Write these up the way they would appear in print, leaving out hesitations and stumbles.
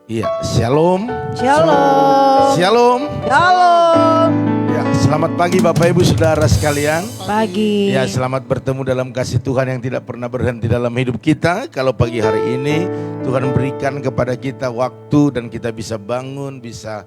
Iya, shalom. Shalom. Shalom. Shalom. Ya, selamat pagi Bapak Ibu Saudara sekalian. Pagi. Ya, selamat bertemu dalam kasih Tuhan yang tidak pernah berhenti dalam hidup kita. Kalau pagi hari ini Tuhan berikan kepada kita waktu dan kita bisa bangun, bisa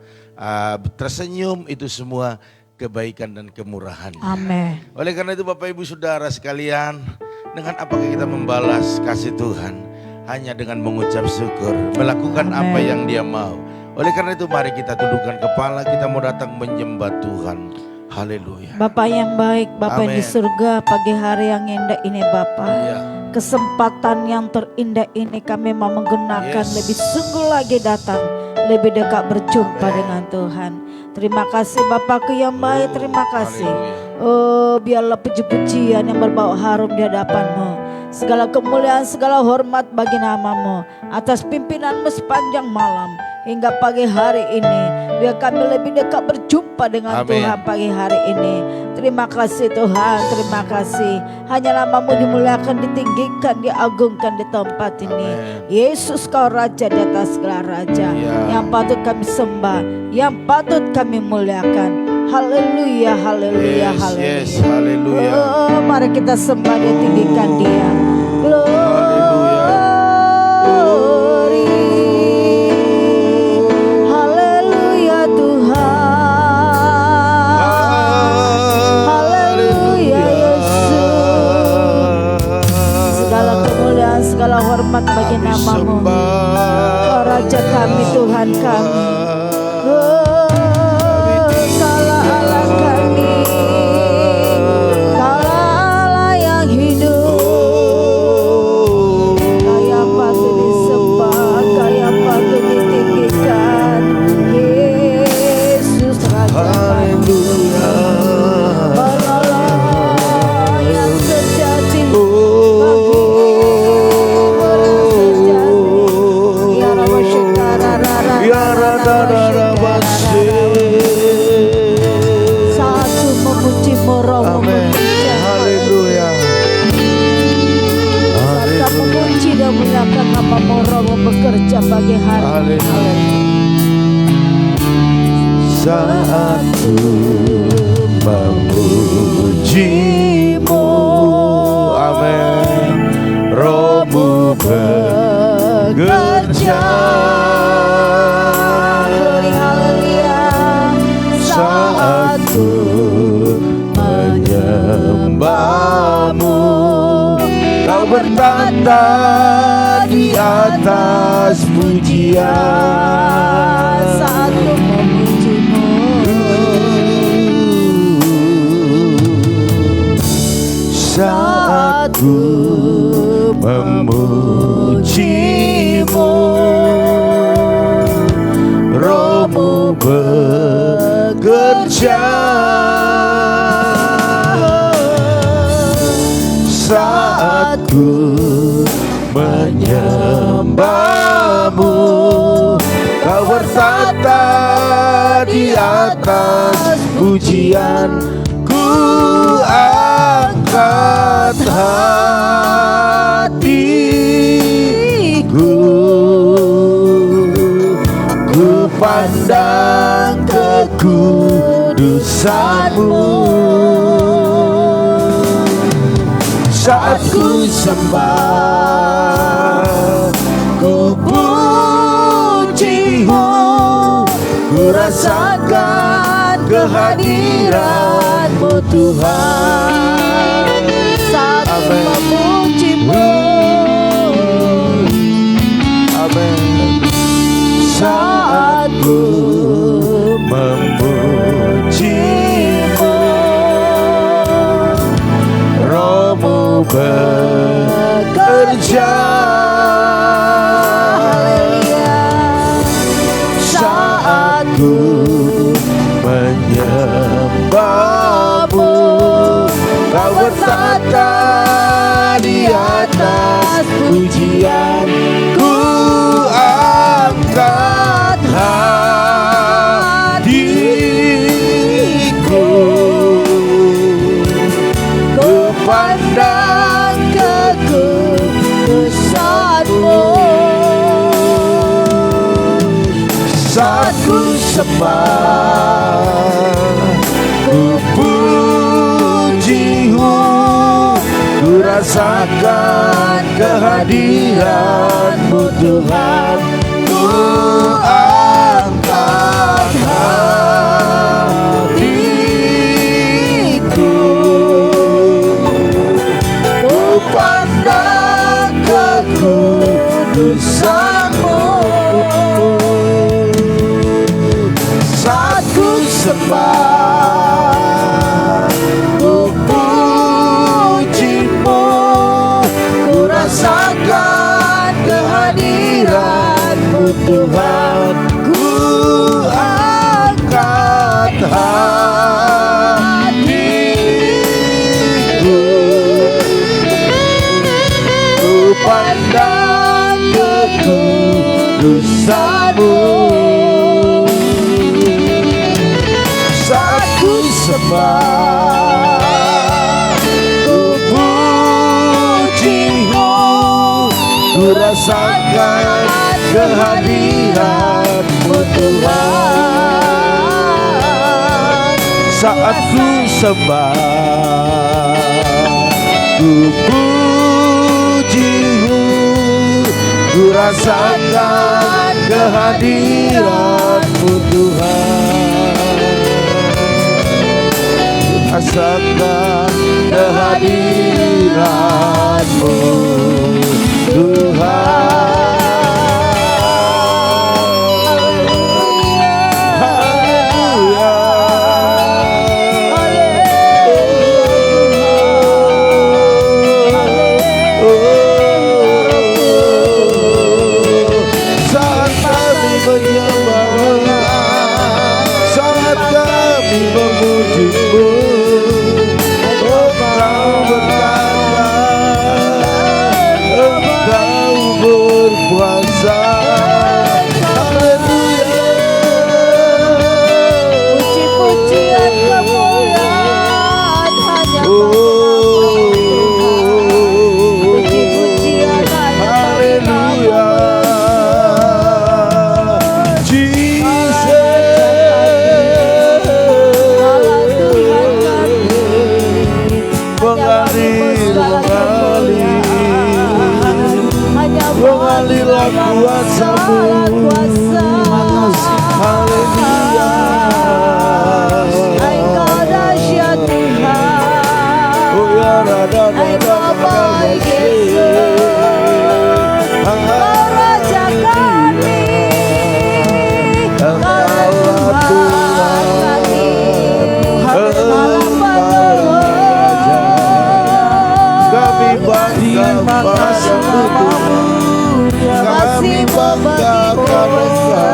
tersenyum, itu semua kebaikan dan kemurahan. Amin. Oleh karena itu Bapak Ibu Saudara sekalian, dengan apakah kita membalas kasih Tuhan? Hanya dengan mengucap syukur, melakukan apa yang Dia mau. Oleh karena itu mari kita tundukkan kepala, kita mau datang menyembah Tuhan. Haleluya. Bapak yang baik, Bapak yang di surga, pagi hari yang indah ini Bapak. Ya. Kesempatan yang terindah ini kami mau menggunakan lebih sungguh lagi datang, lebih dekat berjumpa dengan Tuhan. Terima kasih Bapakku yang baik, terima kasih. Oh, biarlah puji-pujian yang berbau harum di hadapan-Mu. Segala kemuliaan, segala hormat bagi nama-Mu. Atas pimpinan-Mu sepanjang malam hingga pagi hari ini, biar kami lebih dekat berjumpa dengan Tuhan pagi hari ini. Terima kasih Tuhan, terima kasih. Hanya nama-Mu dimuliakan, ditinggikan, diagungkan di tempat ini. Yesus, Kau Raja di atas segala raja, yang patut kami sembah, yang patut kami muliakan. Haleluya, haleluya, haleluya. Yes, haleluya. Oh, mari kita sembah dan tinggikan Dia. Haleluya Tuhan. Haleluya Yesus. Segala kemuliaan, segala hormat bagi nama-Mu. Kau Raja kami, Tuhan kami. Bekerja pagi hari. Saat ku memuji-Mu, amin, Roh-Mu bekerja. Saat ku menyembah-Mu, Kau bertata di atas pujian. Saat ku memuji-Mu, saat ku memuji-Mu, Roh-Mu bekerja. Saat ku menyembah-Mu, Kau bertata di atas pujian. Ku angkat hatiku, ku pandang kekudusan-Mu. Saat ku sembah, ku puji-Mu, ku rasakan kehadiran-Mu Tuhan. saat ku memuji-Mu, amin. Saat ku memuji-Mu, Roh-Mu bekerja. Saat ku menyembah-Mu, Kau bertata di atas pujian. Ku angkat hatiku, ku pandang kekudusan-Mu. saat ku sembah, ku puji-Mu, ku rasakan kehadiran-Mu Tuhan, ku angkat hatiku, ku pandang kekudusan-Mu. Saat ku sembah, ku puji-Mu, ku rasakan kehadiran-Mu Tuhan, ku angkat hatiku, ku pandang kekudusan-Mu. Saat ku sembah, ku puji-Mu, ku rasakan kehadiran-Mu Tuhan. Saat ku sembah, ku puji-Mu, ku rasakan kehadiran-Mu Tuhan. Rasakan kehadiran-Mu Tuhan. Haleluya. Saat kami menyembah, saat kami memuji-Mu, Engkau berkuasa. Haleluya. Puji-pujian kemuliaan hanya puji-pujian hanya Haleluya. Mengalirlah kuasa-Mu. Haleluya. Engkau dahsyat Tuhan, Oh ya Rada Engkau baik Yesus, Engkau Raja kami, Engkau Tuhan kami, malam penuh kami bangga padamu, kami bangga karena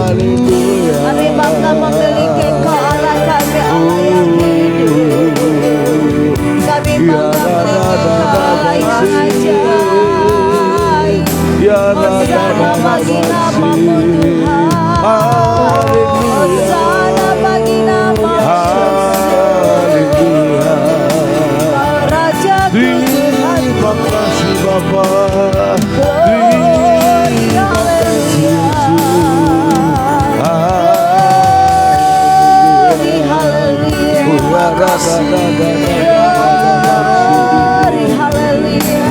Haleluya. kami bangga memiliki Engkau Allah kami, Allah yang hidup. Kami bangga memiliki Engkau Allah yang ajaib. Ya Hosana bagi nama-Mu Tuhan, Hosana bagi nama-Mu Haleluya. Engkau Raja Tuhan. Terima kasih Bapa. Glory, haleluya. Glory, haleluya. Glory, haleluya.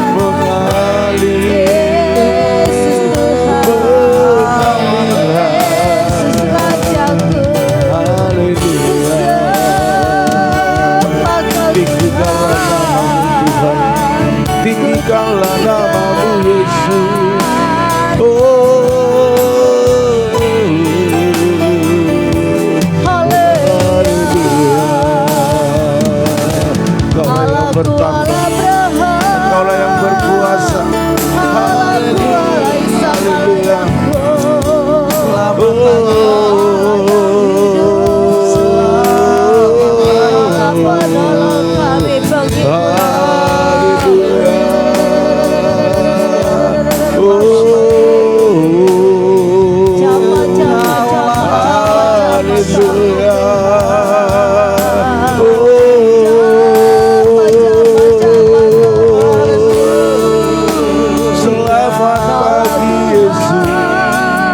Yesus Tuhan, Yesus Rajaku. Tinggikanlah nama-Mu Yesus. Kaulah yang bertanggung, Kaulah yang berkuasa. Haleluya. Selamat pagi Yesus.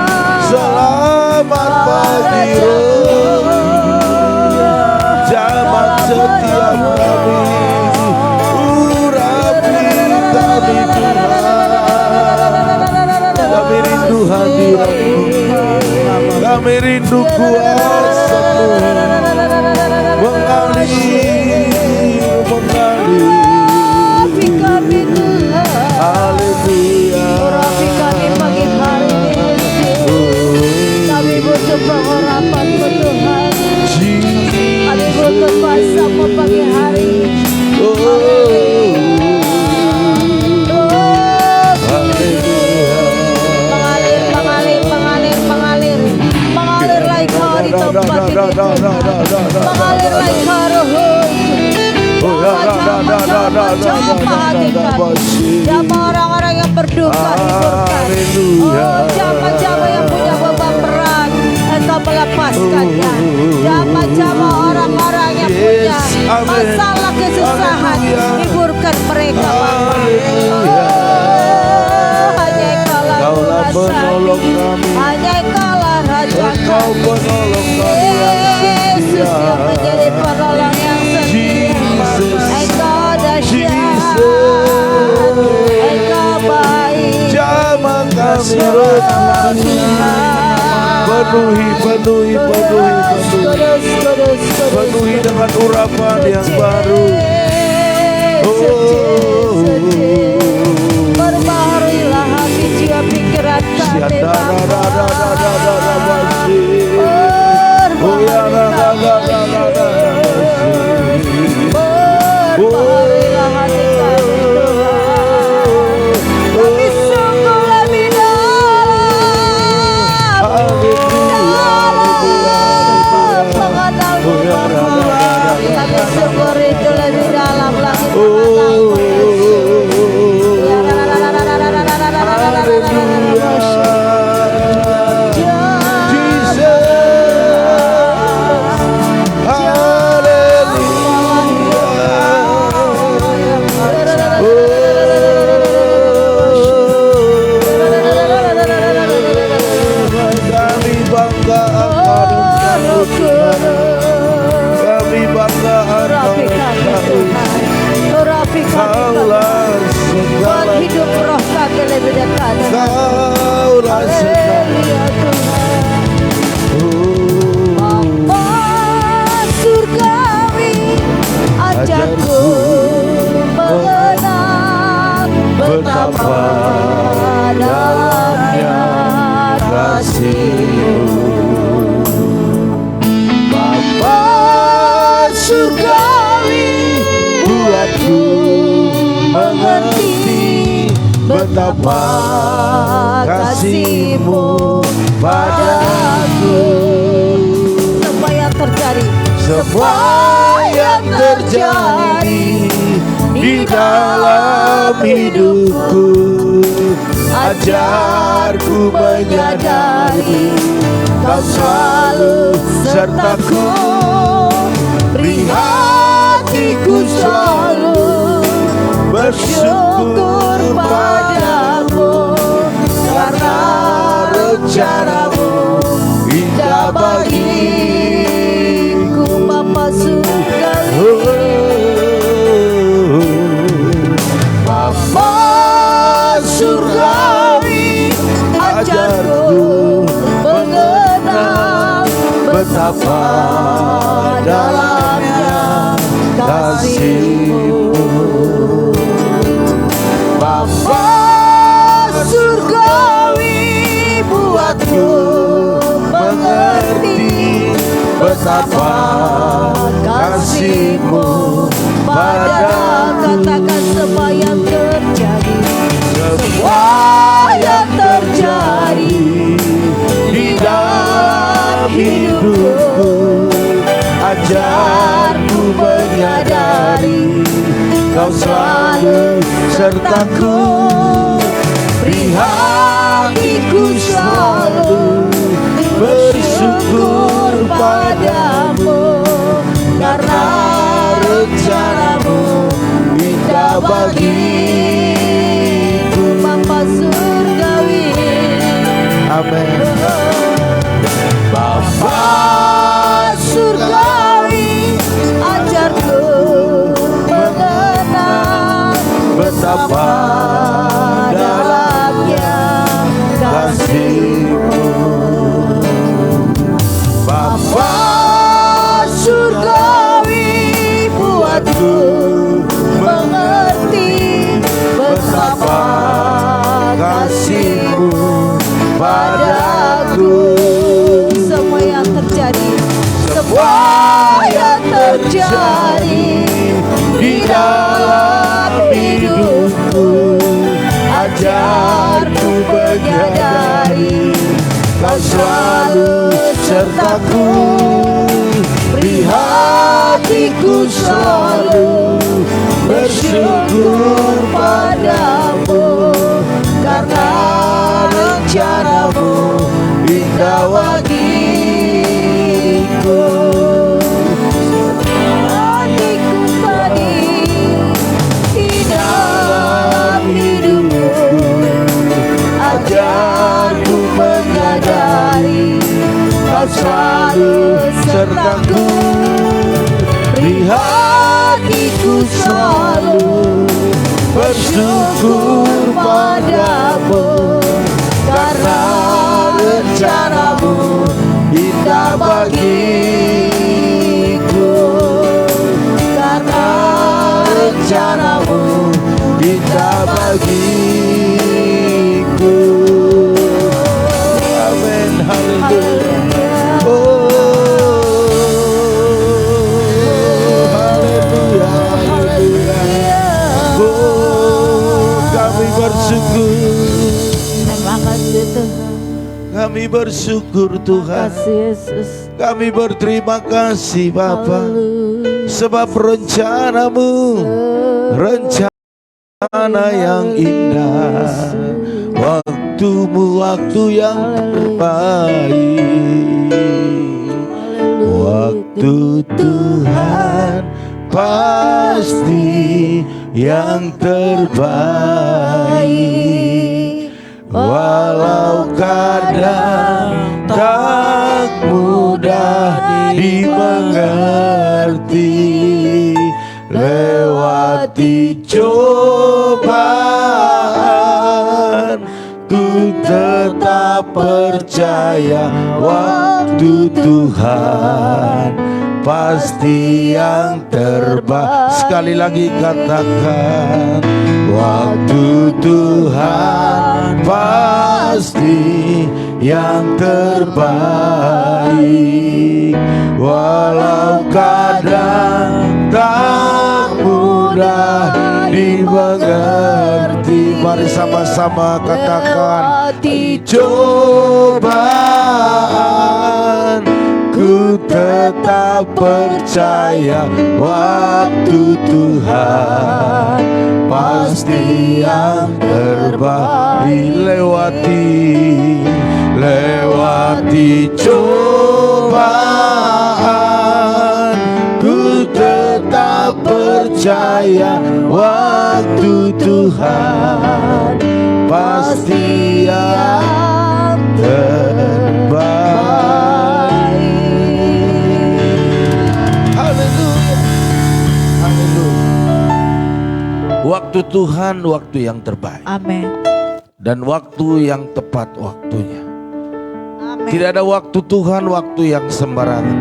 setiap kami. Urapi kami Tuhan. Kami rindu hadirat-Mu. Kami rindu kuasa-Mu. Mengalir, mengalir. Urapi kami Tuhan. Haleluya. Urapi kami pagi hari ini. Kami butuh pengurapan-Mu Tuhan. Kami butuh kuasa-Mu pagi hari ini. Mengalirlah Engkau di tempat ini Tuhan. Mengalirlah Engkau Roh. Jamah hati kami. Jamah orang-orang yang berduka hiburkan. Oh, jamah-jamah yang punya beban berat, Engkau melepaskannya. Jamah-jamah orang-orang yang punya masalah kesusahan, hiburkan mereka Bapa. Hanya Engkaulah menolong kami. hanya Engkaulah Raja Engkau kami. penolong kami yang Yesus setia. yang menjadi penolong yang setia. Engkau dahsyat, Engkau baik. Jamah kami Oh Tuhan. Tuhan, Penuhi penuhi dengan urapan yang baru. Perbaharuilah hati jiwa pikiran kami Bapa. Perbaharuilah hati kami Tuhan. Kami sungguh lebih dalam mengenal-Mu Bapa. Kami sungguh rindu lebih dalam lagi mengenal-Mu. Buat hidup roh kami lebih dekat dengan Haleluya Tuhan. Bapa surgawi, ajarku mengenal betapa dalamnya kasih-Mu. Bapa surgawi, buatku mengerti betapa kasih-Mu padaku. Semua yang terjadi di dalam hidupku, ajarku menyadari Kau selalu sertaku. Beri hatiku selalu bersyukur padamu, karena rencana-Mu indah bagiku. Bapa surgawi, Bapa surgawi, ajarku mengenal betapa dalamnya kasih-Mu. Bapa surgawi, buatku mengerti betapa kasih-Mu padaku. Katakan semua yang terjadi, semua yang terjadi di dalam hidupku, ajarku menyadari Kau selalu sertaku. Beri hatiku selalu bersyukur padamu, karena rencana-Mu indah bagiku. Bapa surgawi, amin. Bapa surgawi, ajarku mengerti betapa kasih-Mu padaku. Semua yang terjadi di dalam hidupku, ajarku menyadari Kau selalu sertaku, beri hatiku selalu bersyukur padamu, karena rencanamu indah bagiku. Hatiku tadi di dalam hidupku, ajarku menyadari Kau selalu sertaku, beri hatiku selalu bersyukur padamu, karena rencanamu indah bagiku, karena rencanamu indah bagiku. Amin, haleluya. Oh, haleluya, haleluya. Oh, kami bersyukur. Terima kasih Tuhan. Kami bersyukur Tuhan. Kasih Yesus. Kami berterima kasih Bapa, sebab rencanamu rencana yang indah, waktumu waktu yang terbaik. Waktu Tuhan pasti yang terbaik, walau kadang tak mudah dimengerti, lewati cobaan ku tetap percaya waktu Tuhan pasti yang terbaik. Sekali lagi katakan, waktu Tuhan pasti yang terbaik, walau kadang tak mudah dimengerti. Mari sama-sama katakan, cobaan ku tetap percaya waktu Tuhan pasti yang terbaik. Lewati cobaan ku tetap percaya waktu Tuhan pasti yang terbaik. Haleluya, haleluya. Waktu Tuhan waktu yang terbaik. Amin. Dan waktu yang tepat waktunya. Amin. Tidak ada waktu Tuhan waktu yang sembarangan,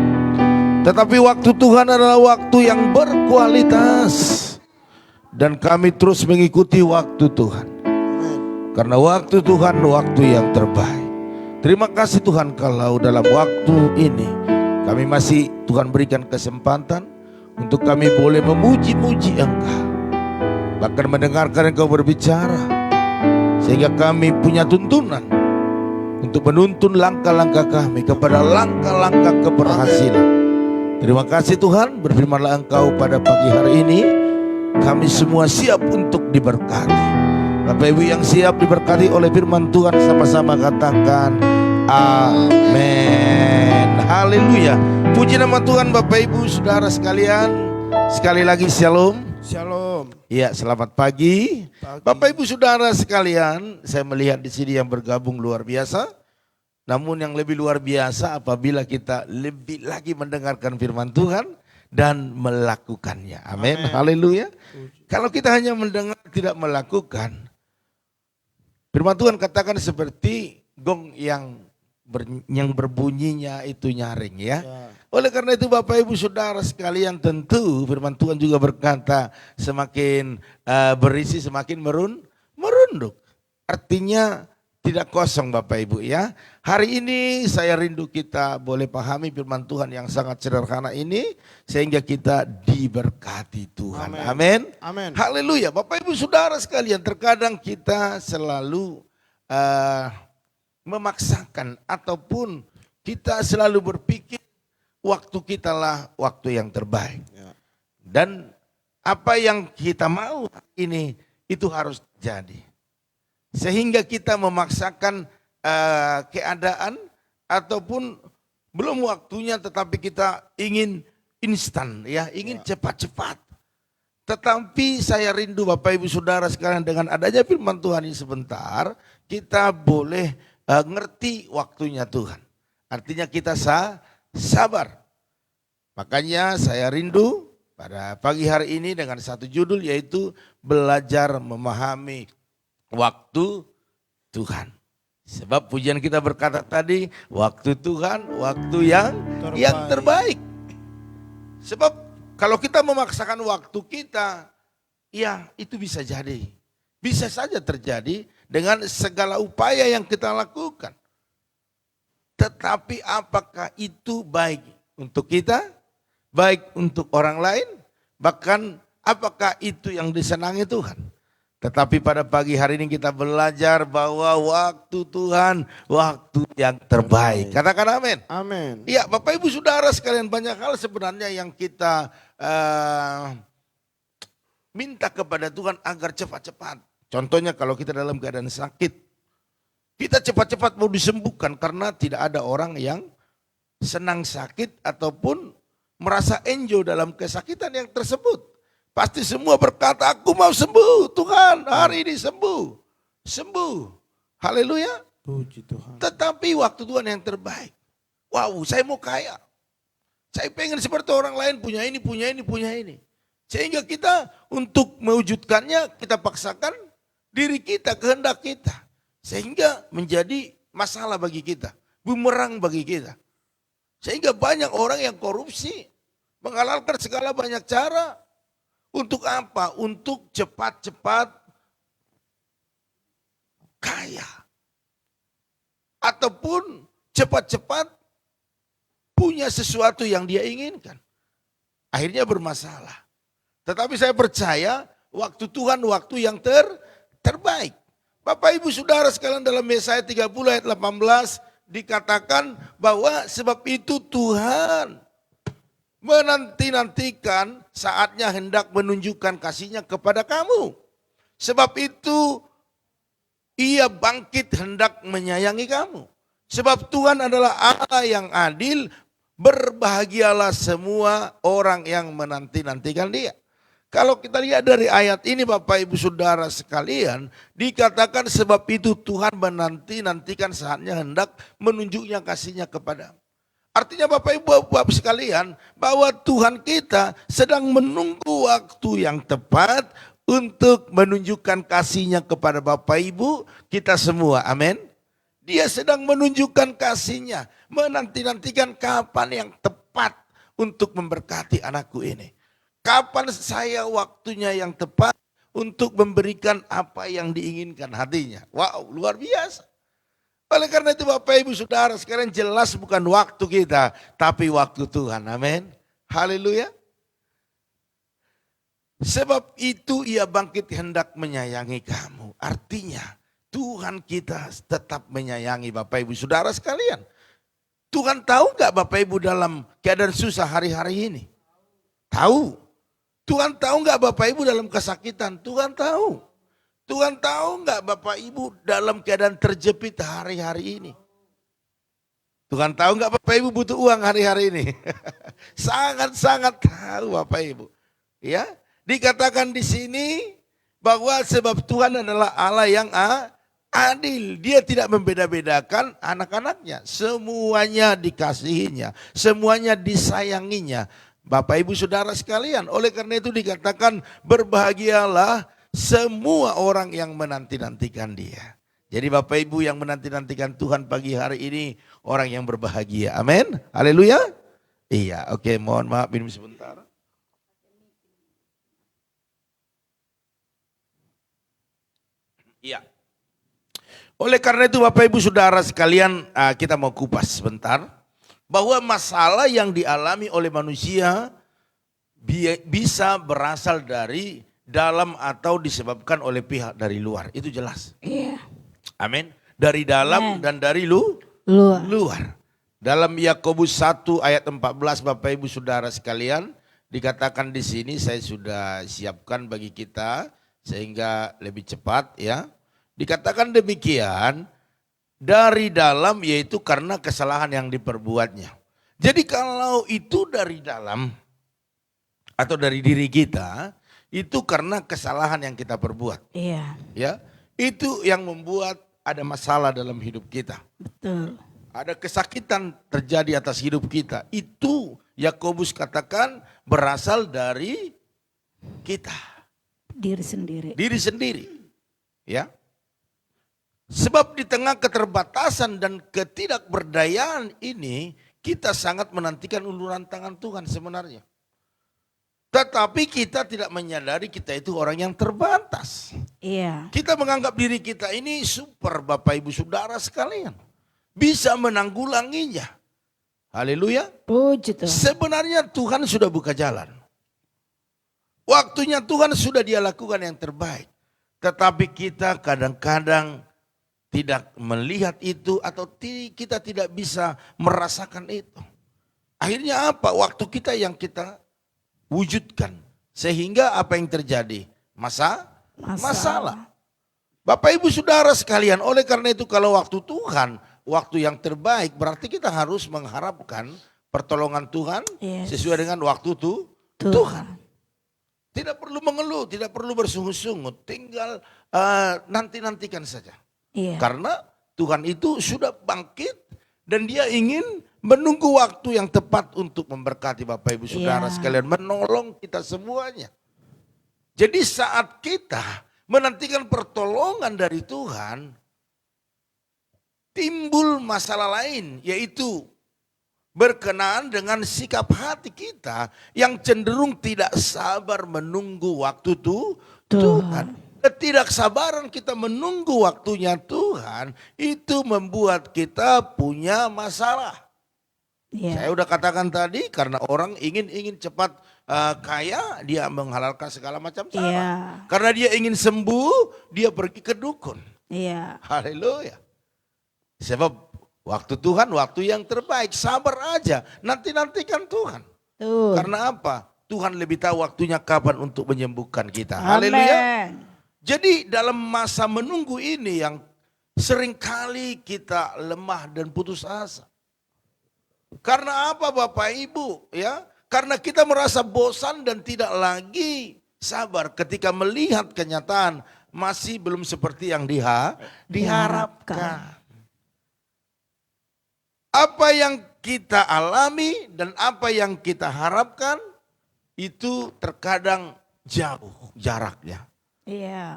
tetapi waktu Tuhan adalah waktu yang berkualitas. Dan kami terus mengikuti waktu Tuhan, karena waktu Tuhan waktu yang terbaik. Terima kasih Tuhan, kalau dalam waktu ini kami masih Tuhan berikan kesempatan untuk kami boleh memuji-muji Engkau, bahkan mendengarkan Engkau berbicara, sehingga kami punya tuntunan untuk menuntun langkah-langkah kami kepada langkah-langkah keberhasilan. Terima kasih Tuhan, berfirmanlah Engkau pada pagi hari ini, kami semua siap untuk diberkati. Bapak Ibu yang siap diberkati oleh firman Tuhan, sama-sama katakan amin. Haleluya. Puji nama Tuhan. Bapak Ibu saudara sekalian, sekali lagi shalom. Shalom. Ya, selamat pagi. Bapak Ibu saudara sekalian, saya melihat di sini yang bergabung luar biasa. Namun yang lebih luar biasa apabila kita lebih lagi mendengarkan firman Tuhan dan melakukannya. Amin. Haleluya. Kalau kita hanya mendengar tidak melakukan, firman Tuhan katakan seperti gong yang yang berbunyinya itu nyaring ya. Ya. Oleh karena itu Bapak Ibu Saudara sekalian, tentu firman Tuhan juga berkata semakin berisi semakin merunduk. Artinya tidak kosong Bapak Ibu ya. Hari ini saya rindu kita boleh pahami firman Tuhan yang sangat sederhana ini sehingga kita diberkati Tuhan. Amin. Amin. Haleluya. Bapak Ibu Saudara sekalian, terkadang kita selalu memaksakan ataupun kita selalu berpikir waktu kita lah waktu yang terbaik. Ya. Dan apa yang kita mau ini itu harus terjadi. Sehingga kita memaksakan keadaan ataupun belum waktunya tetapi kita ingin instan ya, ingin cepat-cepat. Tetapi saya rindu Bapak Ibu Saudara sekarang dengan adanya firman Tuhan ini sebentar, kita boleh ngerti waktunya Tuhan. Artinya kita sabar. Makanya saya rindu pada pagi hari ini dengan satu judul yaitu belajar memahami waktu Tuhan. Sebab pujian kita berkata tadi, waktu Tuhan, waktu yang terbaik. Sebab kalau kita memaksakan waktu kita, ya itu bisa jadi. Bisa saja terjadi dengan segala upaya yang kita lakukan. Tetapi apakah itu baik untuk kita? Baik untuk orang lain? Bahkan apakah itu yang disenangi Tuhan? Tetapi pada pagi hari ini kita belajar bahwa waktu Tuhan, waktu yang terbaik. Katakan amin. Amin. Iya Bapak Ibu Saudara sekalian, banyak hal sebenarnya yang kita minta kepada Tuhan agar cepat-cepat. Contohnya kalau kita dalam keadaan sakit, kita cepat-cepat mau disembuhkan karena tidak ada orang yang senang sakit ataupun merasa enjoy dalam kesakitan yang tersebut. Pasti semua berkata, aku mau sembuh Tuhan, hari ini sembuh. Sembuh. Haleluya. Puji Tuhan. Tetapi waktu Tuhan yang terbaik. Wow, saya mau kaya. Saya pengen seperti orang lain, punya ini, punya ini, punya ini. Sehingga kita untuk mewujudkannya, kita paksakan diri kita, kehendak kita. Sehingga menjadi masalah bagi kita. Bumerang bagi kita. Sehingga banyak orang yang korupsi. Menghalalkan segala banyak cara. Untuk apa? Untuk cepat-cepat kaya. Ataupun cepat-cepat punya sesuatu yang dia inginkan. Akhirnya bermasalah. Tetapi saya percaya waktu Tuhan waktu yang terbaik. Bapak Ibu Saudara sekalian, dalam Yesaya 30 ayat 18 dikatakan bahwa sebab itu Tuhan menanti-nantikan saatnya hendak menunjukkan kasihnya kepada kamu. Sebab itu ia bangkit hendak menyayangi kamu. Sebab Tuhan adalah Allah yang adil, berbahagialah semua orang yang menanti-nantikan dia. Kalau kita lihat dari ayat ini Bapak Ibu Saudara sekalian, dikatakan sebab itu Tuhan menanti-nantikan saatnya hendak menunjuknya kasihnya kepada. Artinya Bapak Ibu Bapak sekalian, bahwa Tuhan kita sedang menunggu waktu yang tepat untuk menunjukkan kasihnya kepada Bapak Ibu kita semua. Amin. Dia sedang menunjukkan kasihnya, menanti-nantikan kapan yang tepat untuk memberkati anakku ini. Kapan saya waktunya yang tepat untuk memberikan apa yang diinginkan hatinya. Wow, luar biasa. Oleh karena itu Bapak Ibu Saudara sekarang jelas bukan waktu kita, tapi waktu Tuhan. Amin. Haleluya. Sebab itu ia bangkit hendak menyayangi kamu. Artinya Tuhan kita tetap menyayangi Bapak Ibu Saudara sekalian. Tuhan tahu gak Bapak Ibu dalam keadaan susah hari-hari ini? Tahu. Tuhan tahu gak Bapak Ibu dalam kesakitan? Tuhan tahu. Tuhan tahu nggak Bapak Ibu dalam keadaan terjepit hari-hari ini? Tuhan tahu nggak Bapak Ibu butuh uang hari-hari ini? Sangat-sangat tahu Bapak Ibu. Ya, dikatakan di sini bahwa sebab Tuhan adalah Allah yang adil. Dia tidak membeda-bedakan anak-anaknya. Semuanya dikasihinya, semuanya disayanginya. Bapak Ibu Saudara sekalian, oleh karena itu dikatakan berbahagialah semua orang yang menanti-nantikan dia. Jadi Bapak Ibu yang menanti-nantikan Tuhan pagi hari ini orang yang berbahagia. Amin. Haleluya. Iya, oke, mohon maaf minum sebentar. Iya. Oleh karena itu Bapak Ibu Saudara sekalian, kita mau kupas sebentar bahwa masalah yang dialami oleh manusia bisa berasal dari dalam atau disebabkan oleh pihak dari luar. Itu jelas. Iya. Amin. Dari dalam dan dari luar. Dalam Yakobus 1 ayat 14 Bapak Ibu Saudara sekalian, dikatakan di sini saya sudah siapkan bagi kita sehingga lebih cepat ya. Dikatakan demikian, dari dalam yaitu karena kesalahan yang diperbuatnya. Jadi kalau itu dari dalam atau dari diri kita, itu karena kesalahan yang kita perbuat. Iya. Ya, itu yang membuat ada masalah dalam hidup kita. Betul. Ada kesakitan terjadi atas hidup kita. Itu Yakobus katakan berasal dari kita. Diri sendiri. Diri sendiri. Ya. Sebab di tengah keterbatasan dan ketidakberdayaan ini, kita sangat menantikan uluran tangan Tuhan sebenarnya. Tetapi kita tidak menyadari kita itu orang yang terbatas. Iya. Kita menganggap diri kita ini super Bapak Ibu Saudara sekalian. Bisa menanggulanginya. Haleluya. Puji Tuhan. Sebenarnya Tuhan sudah buka jalan. Waktunya Tuhan sudah dia lakukan yang terbaik. Tetapi kita kadang-kadang tidak melihat itu atau kita tidak bisa merasakan itu. Akhirnya apa? Waktu kita yang kita wujudkan. Sehingga apa yang terjadi? Masalah. Bapak Ibu Saudara sekalian, oleh karena itu kalau waktu Tuhan, waktu yang terbaik berarti kita harus mengharapkan pertolongan Tuhan sesuai dengan waktu Tuhan. Tidak perlu mengeluh, tidak perlu bersungut-sungut, tinggal nanti-nantikan saja. Iya. Karena Tuhan itu sudah bangkit dan dia ingin menunggu waktu yang tepat untuk memberkati Bapak Ibu Saudara sekalian, menolong kita semuanya. Jadi saat kita menantikan pertolongan dari Tuhan, timbul masalah lain, yaitu berkenaan dengan sikap hati kita yang cenderung tidak sabar menunggu waktu Tuhan. Ketidaksabaran kita menunggu waktunya Tuhan itu membuat kita punya masalah. Saya udah katakan tadi, karena orang ingin cepat kaya, dia menghalalkan segala macam cara. Karena dia ingin sembuh, dia pergi ke dukun. Haleluya. Sebab waktu Tuhan, waktu yang terbaik, sabar aja. Nanti-nantikan Tuhan. Karena apa? Tuhan lebih tahu waktunya kapan untuk menyembuhkan kita. Haleluya. Jadi dalam masa menunggu ini yang seringkali kita lemah dan putus asa. Karena apa Bapak Ibu? Ya, karena kita merasa bosan dan tidak lagi sabar ketika melihat kenyataan masih belum seperti yang diharapkan. Apa yang kita alami dan apa yang kita harapkan itu terkadang jauh jaraknya.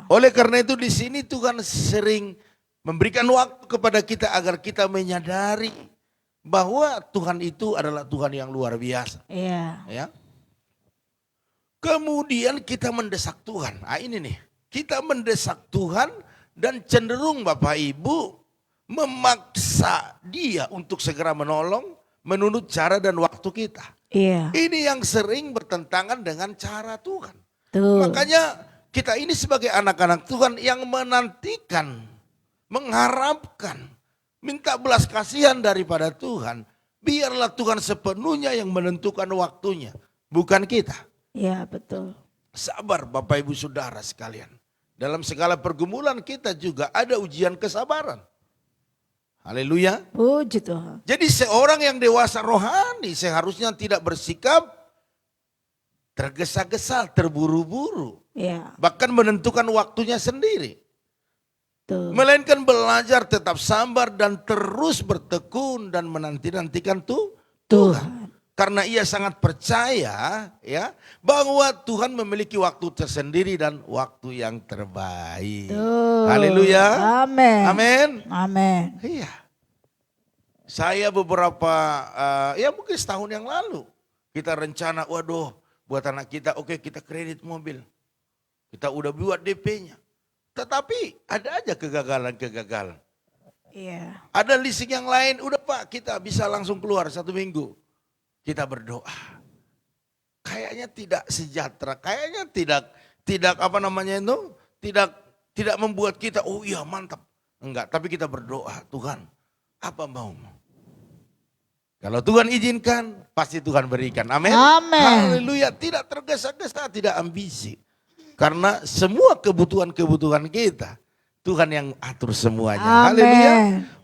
Oleh karena itu di sini Tuhan sering memberikan waktu kepada kita agar kita menyadari bahwa Tuhan itu adalah Tuhan yang luar biasa. Ya. Kemudian kita mendesak Tuhan. Ini nih, kita mendesak Tuhan dan cenderung Bapak Ibu memaksa Dia untuk segera menolong menurut cara dan waktu kita. Ini yang sering bertentangan dengan cara Tuhan. Makanya kita ini sebagai anak-anak Tuhan yang menantikan, mengharapkan, minta belas kasihan daripada Tuhan. Biarlah Tuhan sepenuhnya yang menentukan waktunya, bukan kita. Iya, betul. Sabar Bapak Ibu Saudara sekalian. Dalam segala pergumulan kita juga ada ujian kesabaran. Haleluya. Puji Tuhan. Jadi seorang yang dewasa rohani seharusnya tidak bersikap tergesa-gesa, terburu-buru. Bahkan menentukan waktunya sendiri. Melainkan belajar tetap sabar dan terus bertekun dan menanti-nantikan Tuhan. karena ia sangat percaya ya bahwa Tuhan memiliki waktu tersendiri dan waktu yang terbaik. Betul. Haleluya. Amin. Amin. Amin. Iya. Saya beberapa ya mungkin setahun yang lalu kita rencana, waduh, buat anak kita, oke, kita kredit mobil. Kita udah buat DP-nya. Tetapi ada aja kegagalan-kegagalan. Iya. Ada leasing yang lain, udah Pak, kita bisa langsung keluar 1 minggu. Kita berdoa. Kayaknya tidak sejahtera, kayaknya tidak apa namanya itu, tidak membuat kita, oh iya mantap. Enggak, tapi kita berdoa, Tuhan, apa maumu? Kalau Tuhan izinkan, pasti Tuhan berikan. Amin. Amin. Haleluya, tidak tergesa-gesa, tidak ambisi. Karena semua kebutuhan-kebutuhan kita, Tuhan yang atur semuanya. Amin. Haleluya.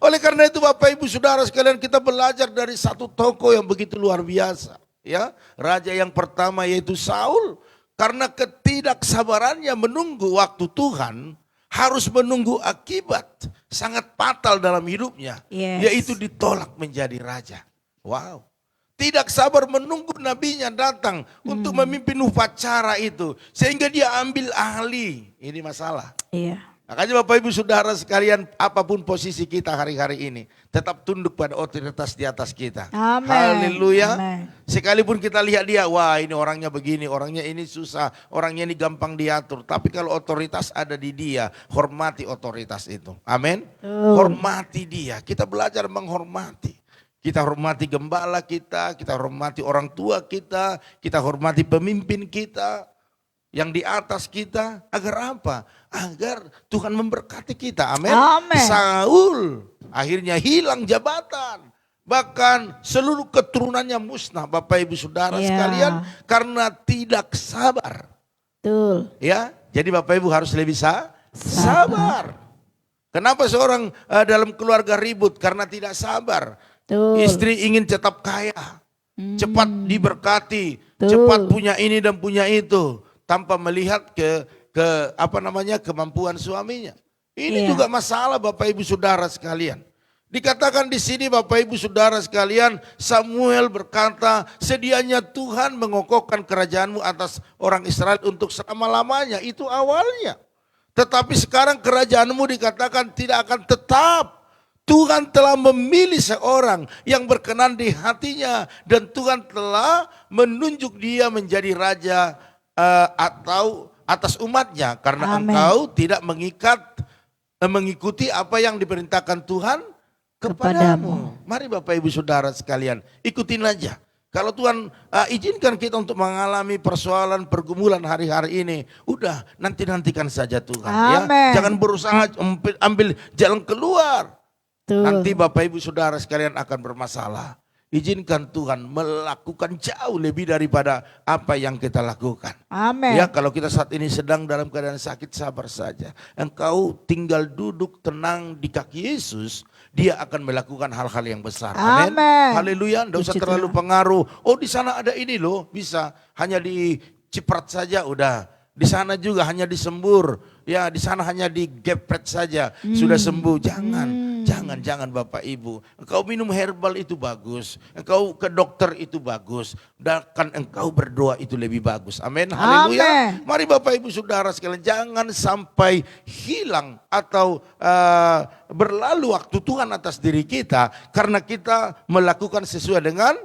Oleh karena itu Bapak Ibu Saudara sekalian, kita belajar dari satu tokoh yang begitu luar biasa. Ya, raja yang pertama yaitu Saul. Karena ketidaksabarannya menunggu waktu Tuhan, harus menunggu akibat sangat fatal dalam hidupnya. Yes. Yaitu ditolak menjadi raja. Wow. Tidak sabar menunggu nabinya datang untuk memimpin upacara itu. Sehingga dia ambil ahli. Ini masalah. Iya. Makanya Bapak Ibu Saudara sekalian, apapun posisi kita hari-hari ini, tetap tunduk pada otoritas di atas kita. Amin. Haleluya. Amin. Sekalipun kita lihat dia, wah ini orangnya begini, orangnya ini susah, orangnya ini gampang diatur. Tapi kalau otoritas ada di dia, hormati otoritas itu. Amin. Hormati dia. Kita belajar menghormati. Kita hormati gembala kita hormati orang tua kita hormati pemimpin kita yang di atas kita. Agar apa? Agar Tuhan memberkati kita. Amin. Amin. Saul akhirnya hilang jabatan. Bahkan seluruh keturunannya musnah, Bapak Ibu Saudara sekalian, karena tidak sabar. Betul. Ya, jadi Bapak Ibu harus lebih sabar. Kenapa seorang dalam keluarga ribut? Karena tidak sabar. Betul. Istri ingin tetap kaya, cepat diberkati, Betul. cepat punya ini dan punya itu, tanpa melihat ke kemampuan suaminya. Ini juga masalah Bapak Ibu Saudara sekalian. Dikatakan di sini Bapak Ibu Saudara sekalian, Samuel berkata, sedianya Tuhan mengokohkan kerajaanmu atas orang Israel untuk selama-lamanya. Itu awalnya. Tetapi sekarang kerajaanmu dikatakan tidak akan tetap. Tuhan telah memilih seorang yang berkenan di hatinya. Dan Tuhan telah menunjuk dia menjadi raja atau atas umatnya. Karena engkau tidak mengikuti apa yang diperintahkan Tuhan kepadamu. Mari Bapak Ibu Saudara sekalian, ikutin aja. Kalau Tuhan izinkan kita untuk mengalami persoalan, pergumulan hari-hari ini, udah nantikan saja Tuhan. Ya. Jangan berusaha ambil jalan keluar. Nanti Bapak Ibu Saudara sekalian akan bermasalah. Izinkan Tuhan melakukan jauh lebih daripada apa yang kita lakukan. Amin. Ya, kalau kita saat ini sedang dalam keadaan sakit, sabar saja. Engkau tinggal duduk tenang di kaki Yesus, dia akan melakukan hal-hal yang besar. Amin. Haleluya. Tidak usah terlalu pengaruh. Oh, di sana ada ini loh, bisa hanya diciprat saja udah. Di sana juga hanya disembur, ya di sana hanya digepret saja sudah sembuh. Jangan Bapak Ibu. Engkau minum herbal itu bagus, engkau ke dokter itu bagus, dan engkau berdoa itu lebih bagus. Amin. Haleluya. Mari Bapak Ibu Saudara sekalian, jangan sampai hilang atau berlalu waktu Tuhan atas diri kita karena kita melakukan sesuai dengan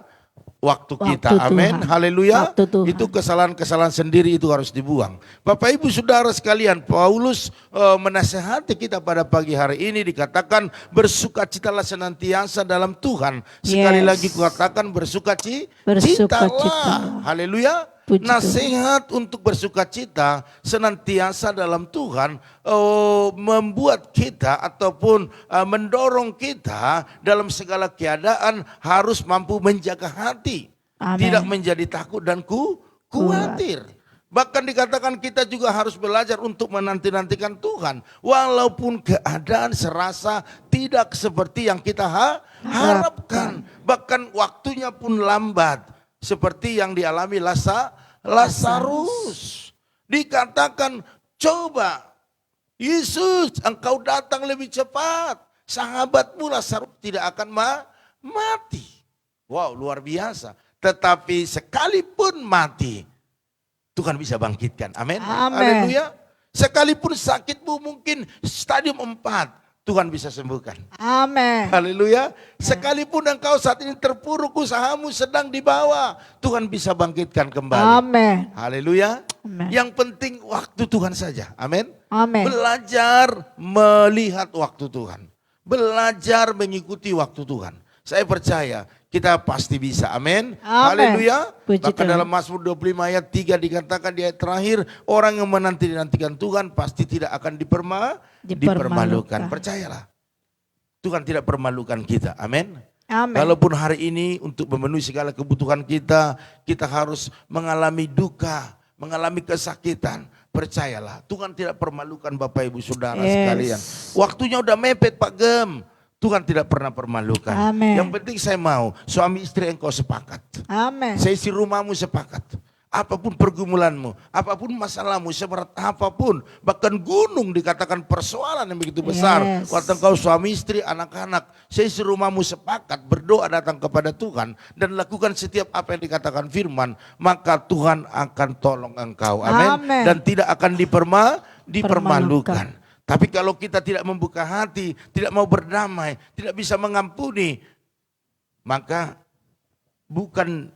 waktu kita. Amin. Haleluya. Itu kesalahan-kesalahan sendiri itu harus dibuang. Bapak Ibu Saudara sekalian, Paulus menasihati kita pada pagi hari ini, dikatakan bersukacitalah senantiasa dalam Tuhan. Sekali lagi kukatakan bersukacitalah. Haleluya. Nasihat untuk bersukacita senantiasa dalam Tuhan membuat kita ataupun mendorong kita dalam segala keadaan harus mampu menjaga hati. Amen. Tidak menjadi takut dan khawatir. Bahkan dikatakan kita juga harus belajar untuk menanti-nantikan Tuhan. Walaupun keadaan serasa tidak seperti yang kita harapkan. Bahkan waktunya pun lambat. Seperti yang dialami Lazarus. Dikatakan, coba Yesus engkau datang lebih cepat. Sahabatmu Lazarus tidak akan mati. Wow, luar biasa. Tetapi sekalipun mati, Tuhan bisa bangkitkan. Amin. Amin. Haleluya. Sekalipun sakitmu mungkin stadium 4, Tuhan bisa sembuhkan. Amin. Haleluya. Sekalipun engkau saat ini terpuruk, usahamu sedang dibawa, Tuhan bisa bangkitkan kembali. Amin. Haleluya. Amin. Yang penting waktu Tuhan saja. Amin. Amin. Belajar melihat waktu Tuhan. Belajar mengikuti waktu Tuhan. Saya percaya kita pasti bisa. Amin. Amin. Haleluya. Puji Maka Tuhan. dalam Mazmur 25 ayat 3 dikatakan di ayat terakhir, orang yang menanti-nantikan Tuhan pasti tidak akan dipermalukan. Percayalah. Tuhan tidak permalukan kita. Amin. Amin. Walaupun hari ini untuk memenuhi segala kebutuhan kita, kita harus mengalami duka, mengalami kesakitan. Percayalah, Tuhan tidak permalukan Bapak Ibu Saudara sekalian. Waktunya udah mepet Pak Gem. Tuhan tidak pernah permalukan. Amin. Yang penting saya mau suami istri engkau sepakat. Amin. Seisi rumahmu sepakat. Apapun pergumulanmu, apapun masalahmu, seberat apapun, bahkan gunung dikatakan persoalan yang begitu besar. Yes. Waktu engkau suami istri, anak-anak, seisi rumahmu sepakat berdoa datang kepada Tuhan dan lakukan setiap apa yang dikatakan firman, maka Tuhan akan tolong engkau. Amin. Amin. Dan tidak akan dipermalukan. Tapi kalau kita tidak membuka hati, tidak mau berdamai, tidak bisa mengampuni, maka bukan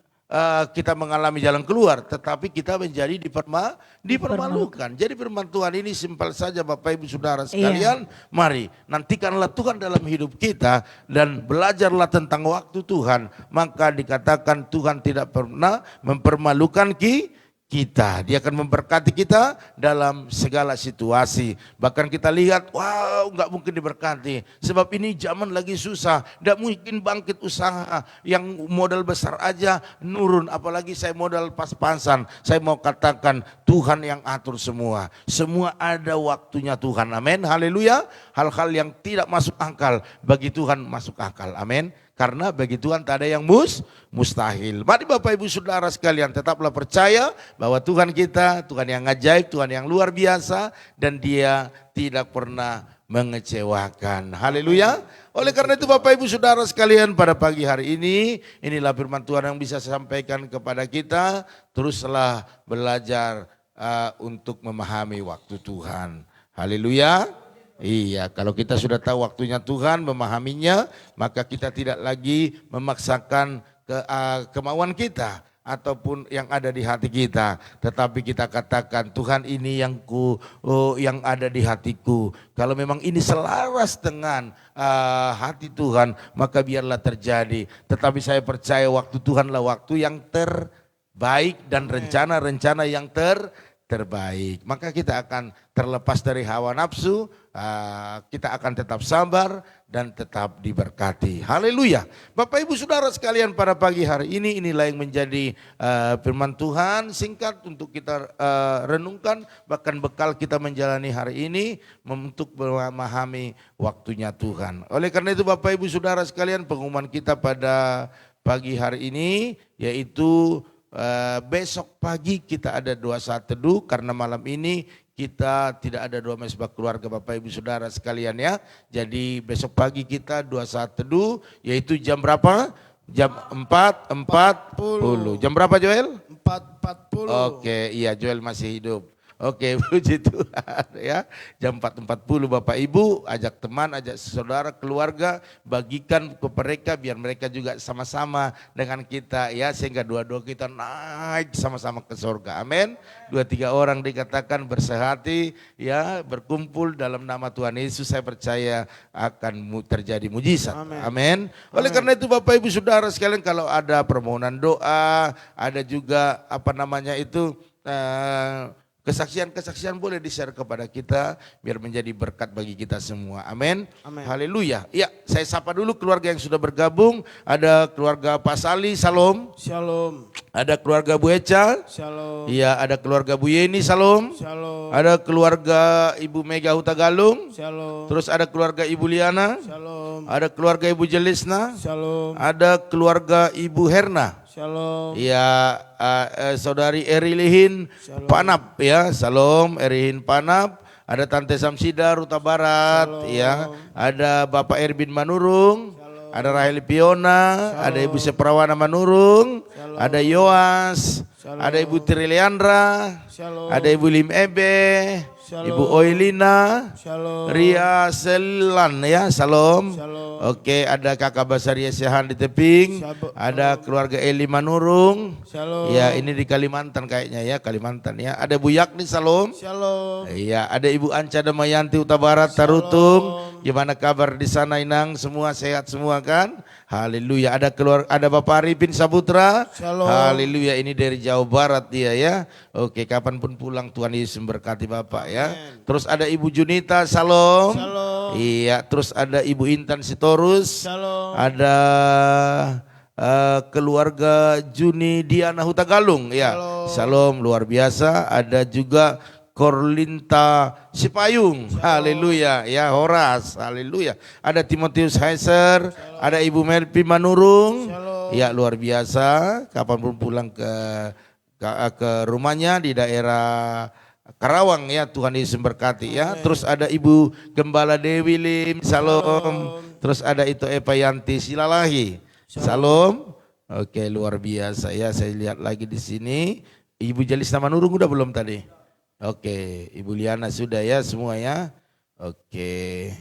kita mengalami jalan keluar, tetapi kita menjadi dipermalukan. Jadi firman Tuhan ini simpel saja Bapak Ibu Saudara sekalian. Mari nantikanlah Tuhan dalam hidup kita dan belajarlah tentang waktu Tuhan. Maka dikatakan Tuhan tidak pernah mempermalukan kita. Dia akan memberkati kita dalam segala situasi. Bahkan kita lihat, wow, nggak mungkin diberkati. Sebab ini zaman lagi susah. Nggak mungkin bangkit usaha yang modal besar aja nurun. Apalagi saya modal pas-pasan. Saya mau katakan Tuhan yang atur semua. Semua ada waktunya Tuhan. Amin. Haleluya. Hal-hal yang tidak masuk akal bagi Tuhan masuk akal. Amin. Karena bagi Tuhan tak ada yang mustahil. Mari Bapak Ibu Saudara sekalian tetaplah percaya bahwa Tuhan kita, Tuhan yang ajaib, Tuhan yang luar biasa. Dan Dia tidak pernah mengecewakan. Haleluya. Oleh karena itu Bapak Ibu Saudara sekalian pada pagi hari ini, inilah firman Tuhan yang bisa saya sampaikan kepada kita. Teruslah belajar untuk memahami waktu Tuhan. Haleluya. Iya, kalau kita sudah tahu waktunya Tuhan, memahaminya, maka kita tidak lagi memaksakan kemauan kita ataupun yang ada di hati kita, tetapi kita katakan Tuhan ini yang ada di hatiku. Kalau memang ini selaras dengan hati Tuhan, maka biarlah terjadi. Tetapi saya percaya waktu Tuhanlah waktu yang terbaik dan rencana-rencana yang terbaik. Maka kita akan terlepas dari hawa nafsu, kita akan tetap sabar dan tetap diberkati. Haleluya. Bapak Ibu Saudara sekalian pada pagi hari ini, inilah yang menjadi firman Tuhan singkat untuk kita renungkan. Bahkan bekal kita menjalani hari ini untuk memahami waktunya Tuhan. Oleh karena itu Bapak Ibu Saudara sekalian, pengumuman kita pada pagi hari ini yaitu besok pagi kita ada doa saat teduh, karena malam ini kita tidak ada doa mesbah keluarga Bapak Ibu Saudara sekalian ya. Jadi besok pagi kita doa saat teduh, yaitu jam berapa? Jam 4.40. Jam berapa Joel? 4.40. Oke, iya Joel masih hidup. Oke, puji Tuhan ya. Jam 4.40 Bapak Ibu ajak teman, ajak saudara, keluarga, bagikan ke mereka biar mereka juga sama-sama dengan kita ya, sehingga dua-dua kita naik sama-sama ke surga. Amin. 2-3 orang dikatakan bersehati ya, berkumpul dalam nama Tuhan Yesus, saya percaya akan terjadi mujizat. Amin. Oleh karena itu Bapak Ibu Saudara sekalian, kalau ada permohonan doa, ada juga kesaksian-kesaksian boleh di-share kepada kita biar menjadi berkat bagi kita semua. Amin. Haleluya. Ya, saya sapa dulu keluarga yang sudah bergabung. Ada keluarga Pak Sali, salam. Shalom. Ada keluarga Bu Eca. Shalom. Iya, ada keluarga Bu Yeni, salam. Shalom. Ada keluarga Ibu Mega Huta Galung. Shalom. Terus ada keluarga Ibu Liana. Shalom. Ada keluarga Ibu Jelisna. Shalom. Ada keluarga Ibu Herna. Shalom. Ya, saudari Erilihin Panap ya, salam Erihin Panap. Ada Tante Samsida Ruta Barat. Shalom. Ya, ada Bapak Erbin Manurung. Shalom. Ada Rahel Piona, ada Ibu Seprawana Manurung, ada Yoas, ada Ibu Triliandra, ada Ibu Lim Ebe, Ibu Oilina, Ria Selan ya, Salam. Oke, ada Kakak Basaria Sehan di Teping, ada keluarga Eli Manurung. Ya, ini di Kalimantan kayaknya ya, Kalimantan ya. Ada Bu Yakni Salam. Iya, ada Ibu Anca Damayanti Uta Barat Tarutung. Gimana kabar di sana Inang? Semua sehat semua kan? Haleluya. Ada Bapak Arifin Saputra. Haleluya. Ini dari Jawa Barat dia ya. Oke, kapanpun pulang Tuhan Yesus memberkati Bapak ya. Terus ada Ibu Junita Salam. Iya, terus ada Ibu Intan Sitorus. Ada keluarga Juni Diana Hutagalung ya. Salam luar biasa. Ada juga Korlinta Sipayung, haleluya, ya Horas, haleluya. Ada Timotius Heiser, ada Ibu Melpi Manurung, ya luar biasa. Kapanpun pulang ke rumahnya di daerah Karawang ya, Tuhan Yesus berkati ya. Terus ada Ibu Gembala Dewi Lim, salam. Terus ada itu Eva Yanti Silalahi, salam. Oke, luar biasa ya. Saya lihat lagi di sini Ibu Jalista Manurung udah belum tadi? Oke, Ibu Liana sudah ya semua ya. Oke.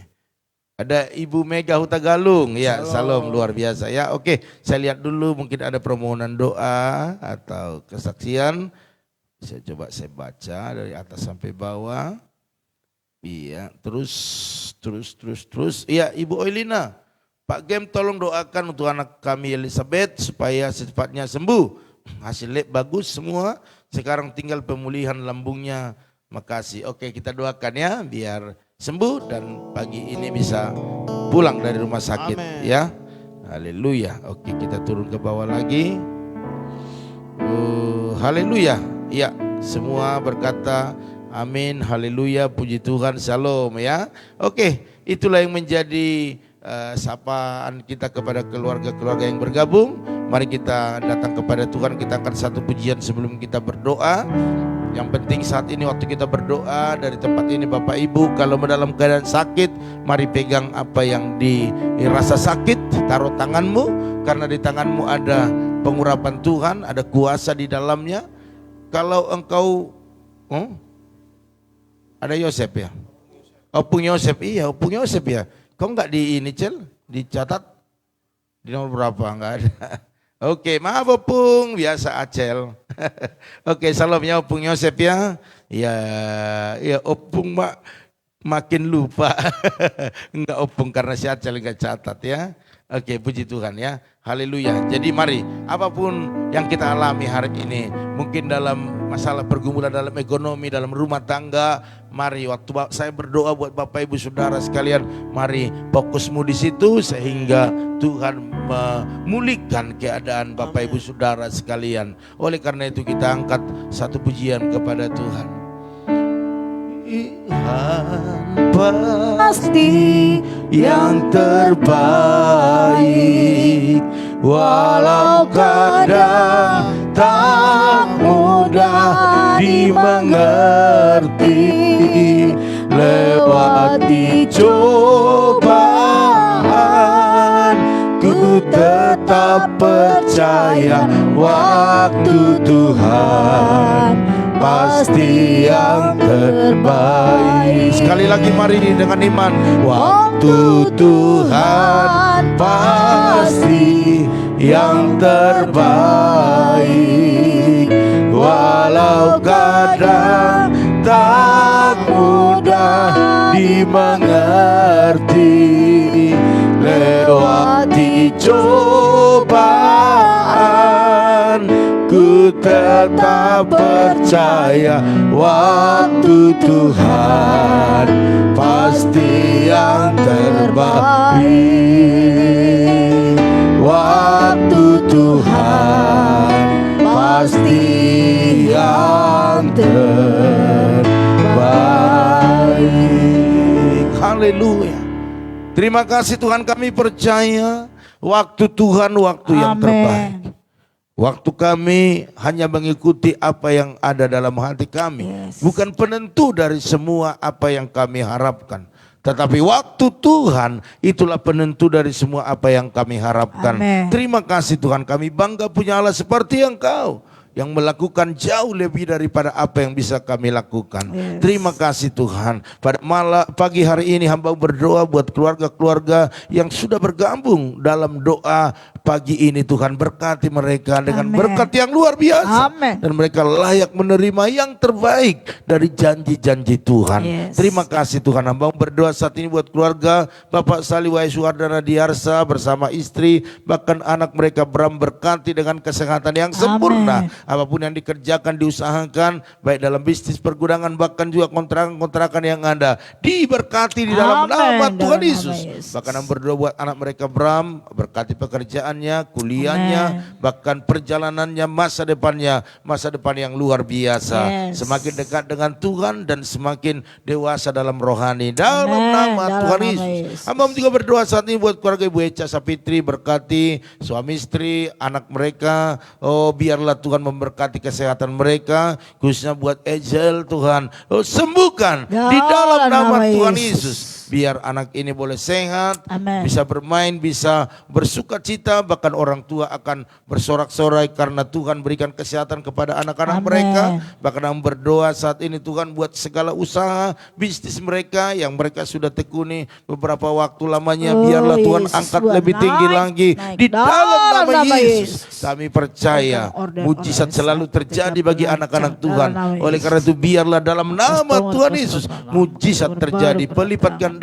Ada Ibu Mega Hutagalung ya, salam luar biasa ya. Oke, saya lihat dulu mungkin ada permohonan doa atau kesaksian. Saya coba saya baca dari atas sampai bawah. Iya, terus. Iya, Ibu Oilina. Pak Gem tolong doakan untuk anak kami Elizabeth supaya secepatnya sembuh. Hasil lab bagus semua. Sekarang tinggal pemulihan lambungnya. Makasih. Oke, kita doakan ya biar sembuh dan pagi ini bisa pulang dari rumah sakit. Amen. Ya. Haleluya. Oke, kita turun ke bawah lagi. Haleluya. Ya, semua berkata amin. Haleluya. Puji Tuhan. Shalom ya. Oke, itulah yang menjadi sapaan kita kepada keluarga-keluarga yang bergabung. Mari kita datang kepada Tuhan, kita akan satu pujian sebelum kita berdoa. Yang penting saat ini waktu kita berdoa dari tempat ini Bapak Ibu, kalau dalam keadaan sakit, mari pegang apa yang dirasa sakit, taruh tanganmu, karena di tanganmu ada pengurapan Tuhan, ada kuasa di dalamnya. Kalau engkau, ada Yosef ya? Opung Yosef, iya Opung Yosef ya. Kau enggak di ini Cel, dicatat di nomor berapa? Enggak ada. Oke, maaf Opung, biasa Acel. Oke, salamnya Opung Yosef ya. Ya Opung makin lupa. Enggak Opung karena si Acel enggak catat ya. Oke, puji Tuhan ya. Haleluya. Jadi mari, apapun yang kita alami hari ini, mungkin dalam masalah pergumulan dalam ekonomi, dalam rumah tangga, mari waktu saya berdoa buat Bapak Ibu Saudara sekalian, mari fokusmu di situ sehingga Tuhan memulihkan keadaan Bapak Ibu Saudara sekalian. Oleh karena itu kita angkat satu pujian kepada Tuhan. Tuhan pasti yang terbaik, walau kadang tak mudah dimengerti, lewati cobaan, ku tetap percaya waktu Tuhan pasti yang terbaik. Sekali lagi mari dengan iman. Waktu Tuhan pasti yang terbaik, walau kadang tak mudah dimengerti, lewati cobaan, ku tetap percaya waktu Tuhan pasti yang terbaik. Waktu Tuhan pasti yang terbaik. Haleluya. Terima kasih Tuhan, kami percaya waktu Tuhan waktu yang terbaik. Waktu kami hanya mengikuti apa yang ada dalam hati kami. Bukan penentu dari semua apa yang kami harapkan. Tetapi waktu Tuhan itulah penentu dari semua apa yang kami harapkan. Amin. Terima kasih Tuhan, kami bangga punya Allah seperti Engkau yang melakukan jauh lebih daripada apa yang bisa kami lakukan. Yes. Terima kasih Tuhan. Pada pagi hari ini hamba berdoa buat keluarga-keluarga yang sudah bergabung dalam doa pagi ini. Tuhan berkati mereka dengan Amin. berkat yang luar biasa. Amin. Dan mereka layak menerima yang terbaik dari janji-janji Tuhan. Yes. Terima kasih Tuhan. Hamba berdoa saat ini buat keluarga Bapak Sali Wahyu Suhardana Diarsa bersama istri, bahkan anak mereka Bram, berkati dengan kesehatan yang sempurna. Apapun yang dikerjakan, diusahakan, baik dalam bisnis pergudangan, bahkan juga kontrakan-kontrakan yang ada, diberkati di dalam Amin. nama Dalam Tuhan nama Yesus. Yesus. Bahkan yang berdoa buat anak mereka Bram, berkati pekerjaannya, kuliahnya, Amin. bahkan perjalanannya, masa depan yang luar biasa. Yes. Semakin dekat dengan Tuhan dan semakin dewasa dalam rohani. Dalam Amin. nama Dalam Tuhan nama Yesus. Yesus. Hamba juga berdoa saat ini buat keluarga Ibu Eca Sapitri, berkati suami istri, anak mereka. Oh, biarlah Tuhan memberkati kesehatan mereka, khususnya buat Ejel Tuhan. Oh, sembuhkan di dalam nama Tuhan Yesus. Biar anak ini boleh sehat, Amin. bisa bermain, bisa bersuka cita, bahkan orang tua akan bersorak-sorai karena Tuhan berikan kesehatan kepada anak-anak Amin. mereka. Bahkan yang berdoa saat ini Tuhan buat segala usaha, bisnis mereka yang mereka sudah tekuni beberapa waktu lamanya, Oh, biarlah Tuhan Yesus, angkat Tuhan lebih tinggi naik, lagi naik. di dalam nama Yesus. Yesus. Kami percaya Order, mujizat selalu terjadi bagi anak-anak dalam Tuhan. nama Oleh Yesus. karena itu biarlah dalam nama Tuhan Yesus mujizat terjadi, pelipat gandaan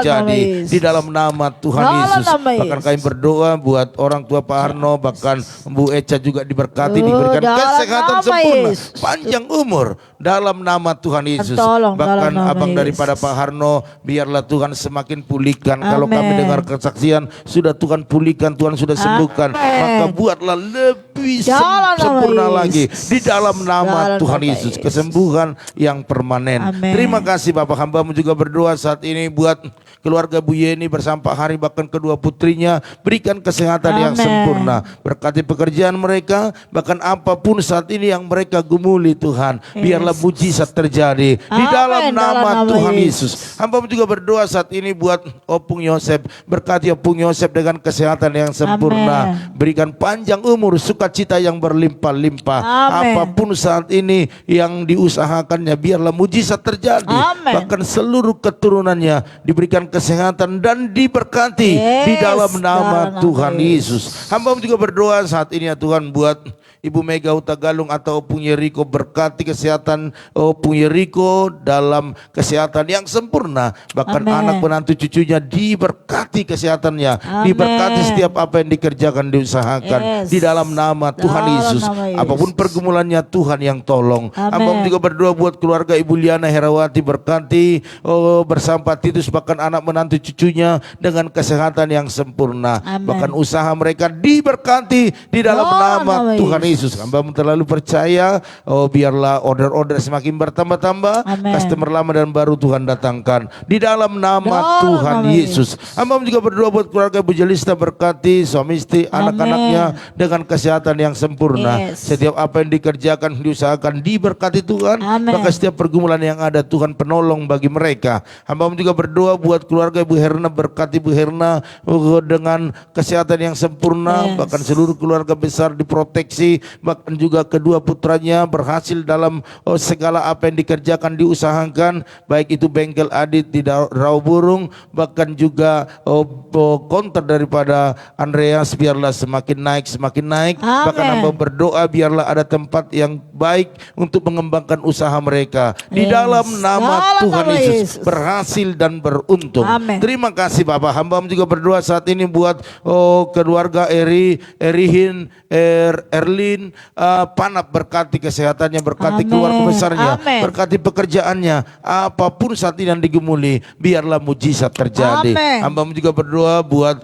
terjadi di dalam nama Tuhan Dalam Yesus. nama Bahkan Yesus. kami berdoa buat orang tua Pak Harno, bahkan Bu Eca juga diberkati, Oh, diberikan dalam kesehatan nama sempurna, Yesus. panjang umur dalam nama Tuhan Yesus. Tolong, Bahkan dalam nama abang Yesus. daripada Pak Harno, biarlah Tuhan semakin pulihkan. Kalau kami Amin. dengar kesaksian, sudah Tuhan pulihkan, Tuhan sudah sembuhkan, Amin. maka buatlah lebih Dalam nama sempurna Yesus. lagi di dalam nama Dalam Tuhan nama Yesus, Yesus. kesembuhan yang permanen. Amin. Terima kasih Bapak, hambamu juga berdoa saat ini buat keluarga Bu Yeni bersama Pak Hari, bahkan kedua putrinya, berikan kesehatan yang Amin. sempurna, berkati pekerjaan mereka, bahkan apapun saat ini yang mereka gumuli Tuhan, biarlah mujizat terjadi di Amin. dalam nama Dalam nama Tuhan Yesus. Yesus. Hambamu juga berdoa saat ini buat Opung Yosef, berkati Opung Yosef dengan kesehatan yang sempurna, Amin. berikan panjang umur, sukacita yang berlimpah-limpah. Amin. Apapun saat ini yang diusahakannya, biarlah mujizat terjadi. Amin. Bahkan seluruh keturunannya diberikan kesehatan dan diberkati di Yes, dalam nama dalam nama Tuhan Yesus. Yesus. Hamba juga berdoa saat ini ya Tuhan buat Ibu Mega Utagalung atau Opung Yeriko, berkati kesehatan Opung Yeriko dalam kesehatan yang sempurna. Bahkan Amin. anak menantu cucunya diberkati kesehatannya, Amin. diberkati setiap apa yang dikerjakan, diusahakan Yes. di dalam nama Tuhan Dalam Yesus. nama Yesus. Apapun pergumulannya Tuhan yang tolong. Amin. Hamba juga berdoa buat keluarga Ibu Liana Herawati, berkati bersama Pak Titus, bahkan anak menantu cucunya dengan kesehatan yang sempurna. Amin. Bahkan usaha mereka diberkati di dalam Dalam nama nama Tuhan Yesus. Yesus. Hamba terlalu percaya, biarlah order-order semakin bertambah-tambah, Amin. customer lama dan baru Tuhan datangkan di dalam nama Dalam Tuhan nama Yesus. Hamba juga berdoa buat keluarga Bu Jelista, berkati suami istri, Amin. anak-anaknya dengan kesehatan yang sempurna. Yes. Setiap apa yang dikerjakan, diusahakan, diberkati Tuhan. Amin. Maka setiap pergumulan yang ada, Tuhan penolong bagi mereka. Hamba juga berdoa buat keluarga Ibu Herna, berkati Ibu Herna dengan kesehatan yang sempurna. Yes. Bahkan seluruh keluarga besar diproteksi, bahkan juga kedua putranya berhasil dalam segala apa yang dikerjakan, diusahakan, baik itu bengkel Adit di Rawaburung, bahkan juga konter daripada Andreas, biarlah semakin naik, semakin naik. Amin. Bahkan hamba berdoa biarlah ada tempat yang baik untuk mengembangkan usaha mereka di Yes. dalam nama Dalam Tuhan nama Yesus, Yesus. berhasil dan beruntung. Amin. Terima kasih Bapak. Hamba juga berdoa saat ini buat keluarga Erihin, Erlin, Panap, berkati kesehatannya, berkati Amin. keluarga besarnya, Amin. berkati pekerjaannya. Apapun saat ini yang digemuli, biarlah mujizat terjadi. Amin. Hamba juga berdoa buat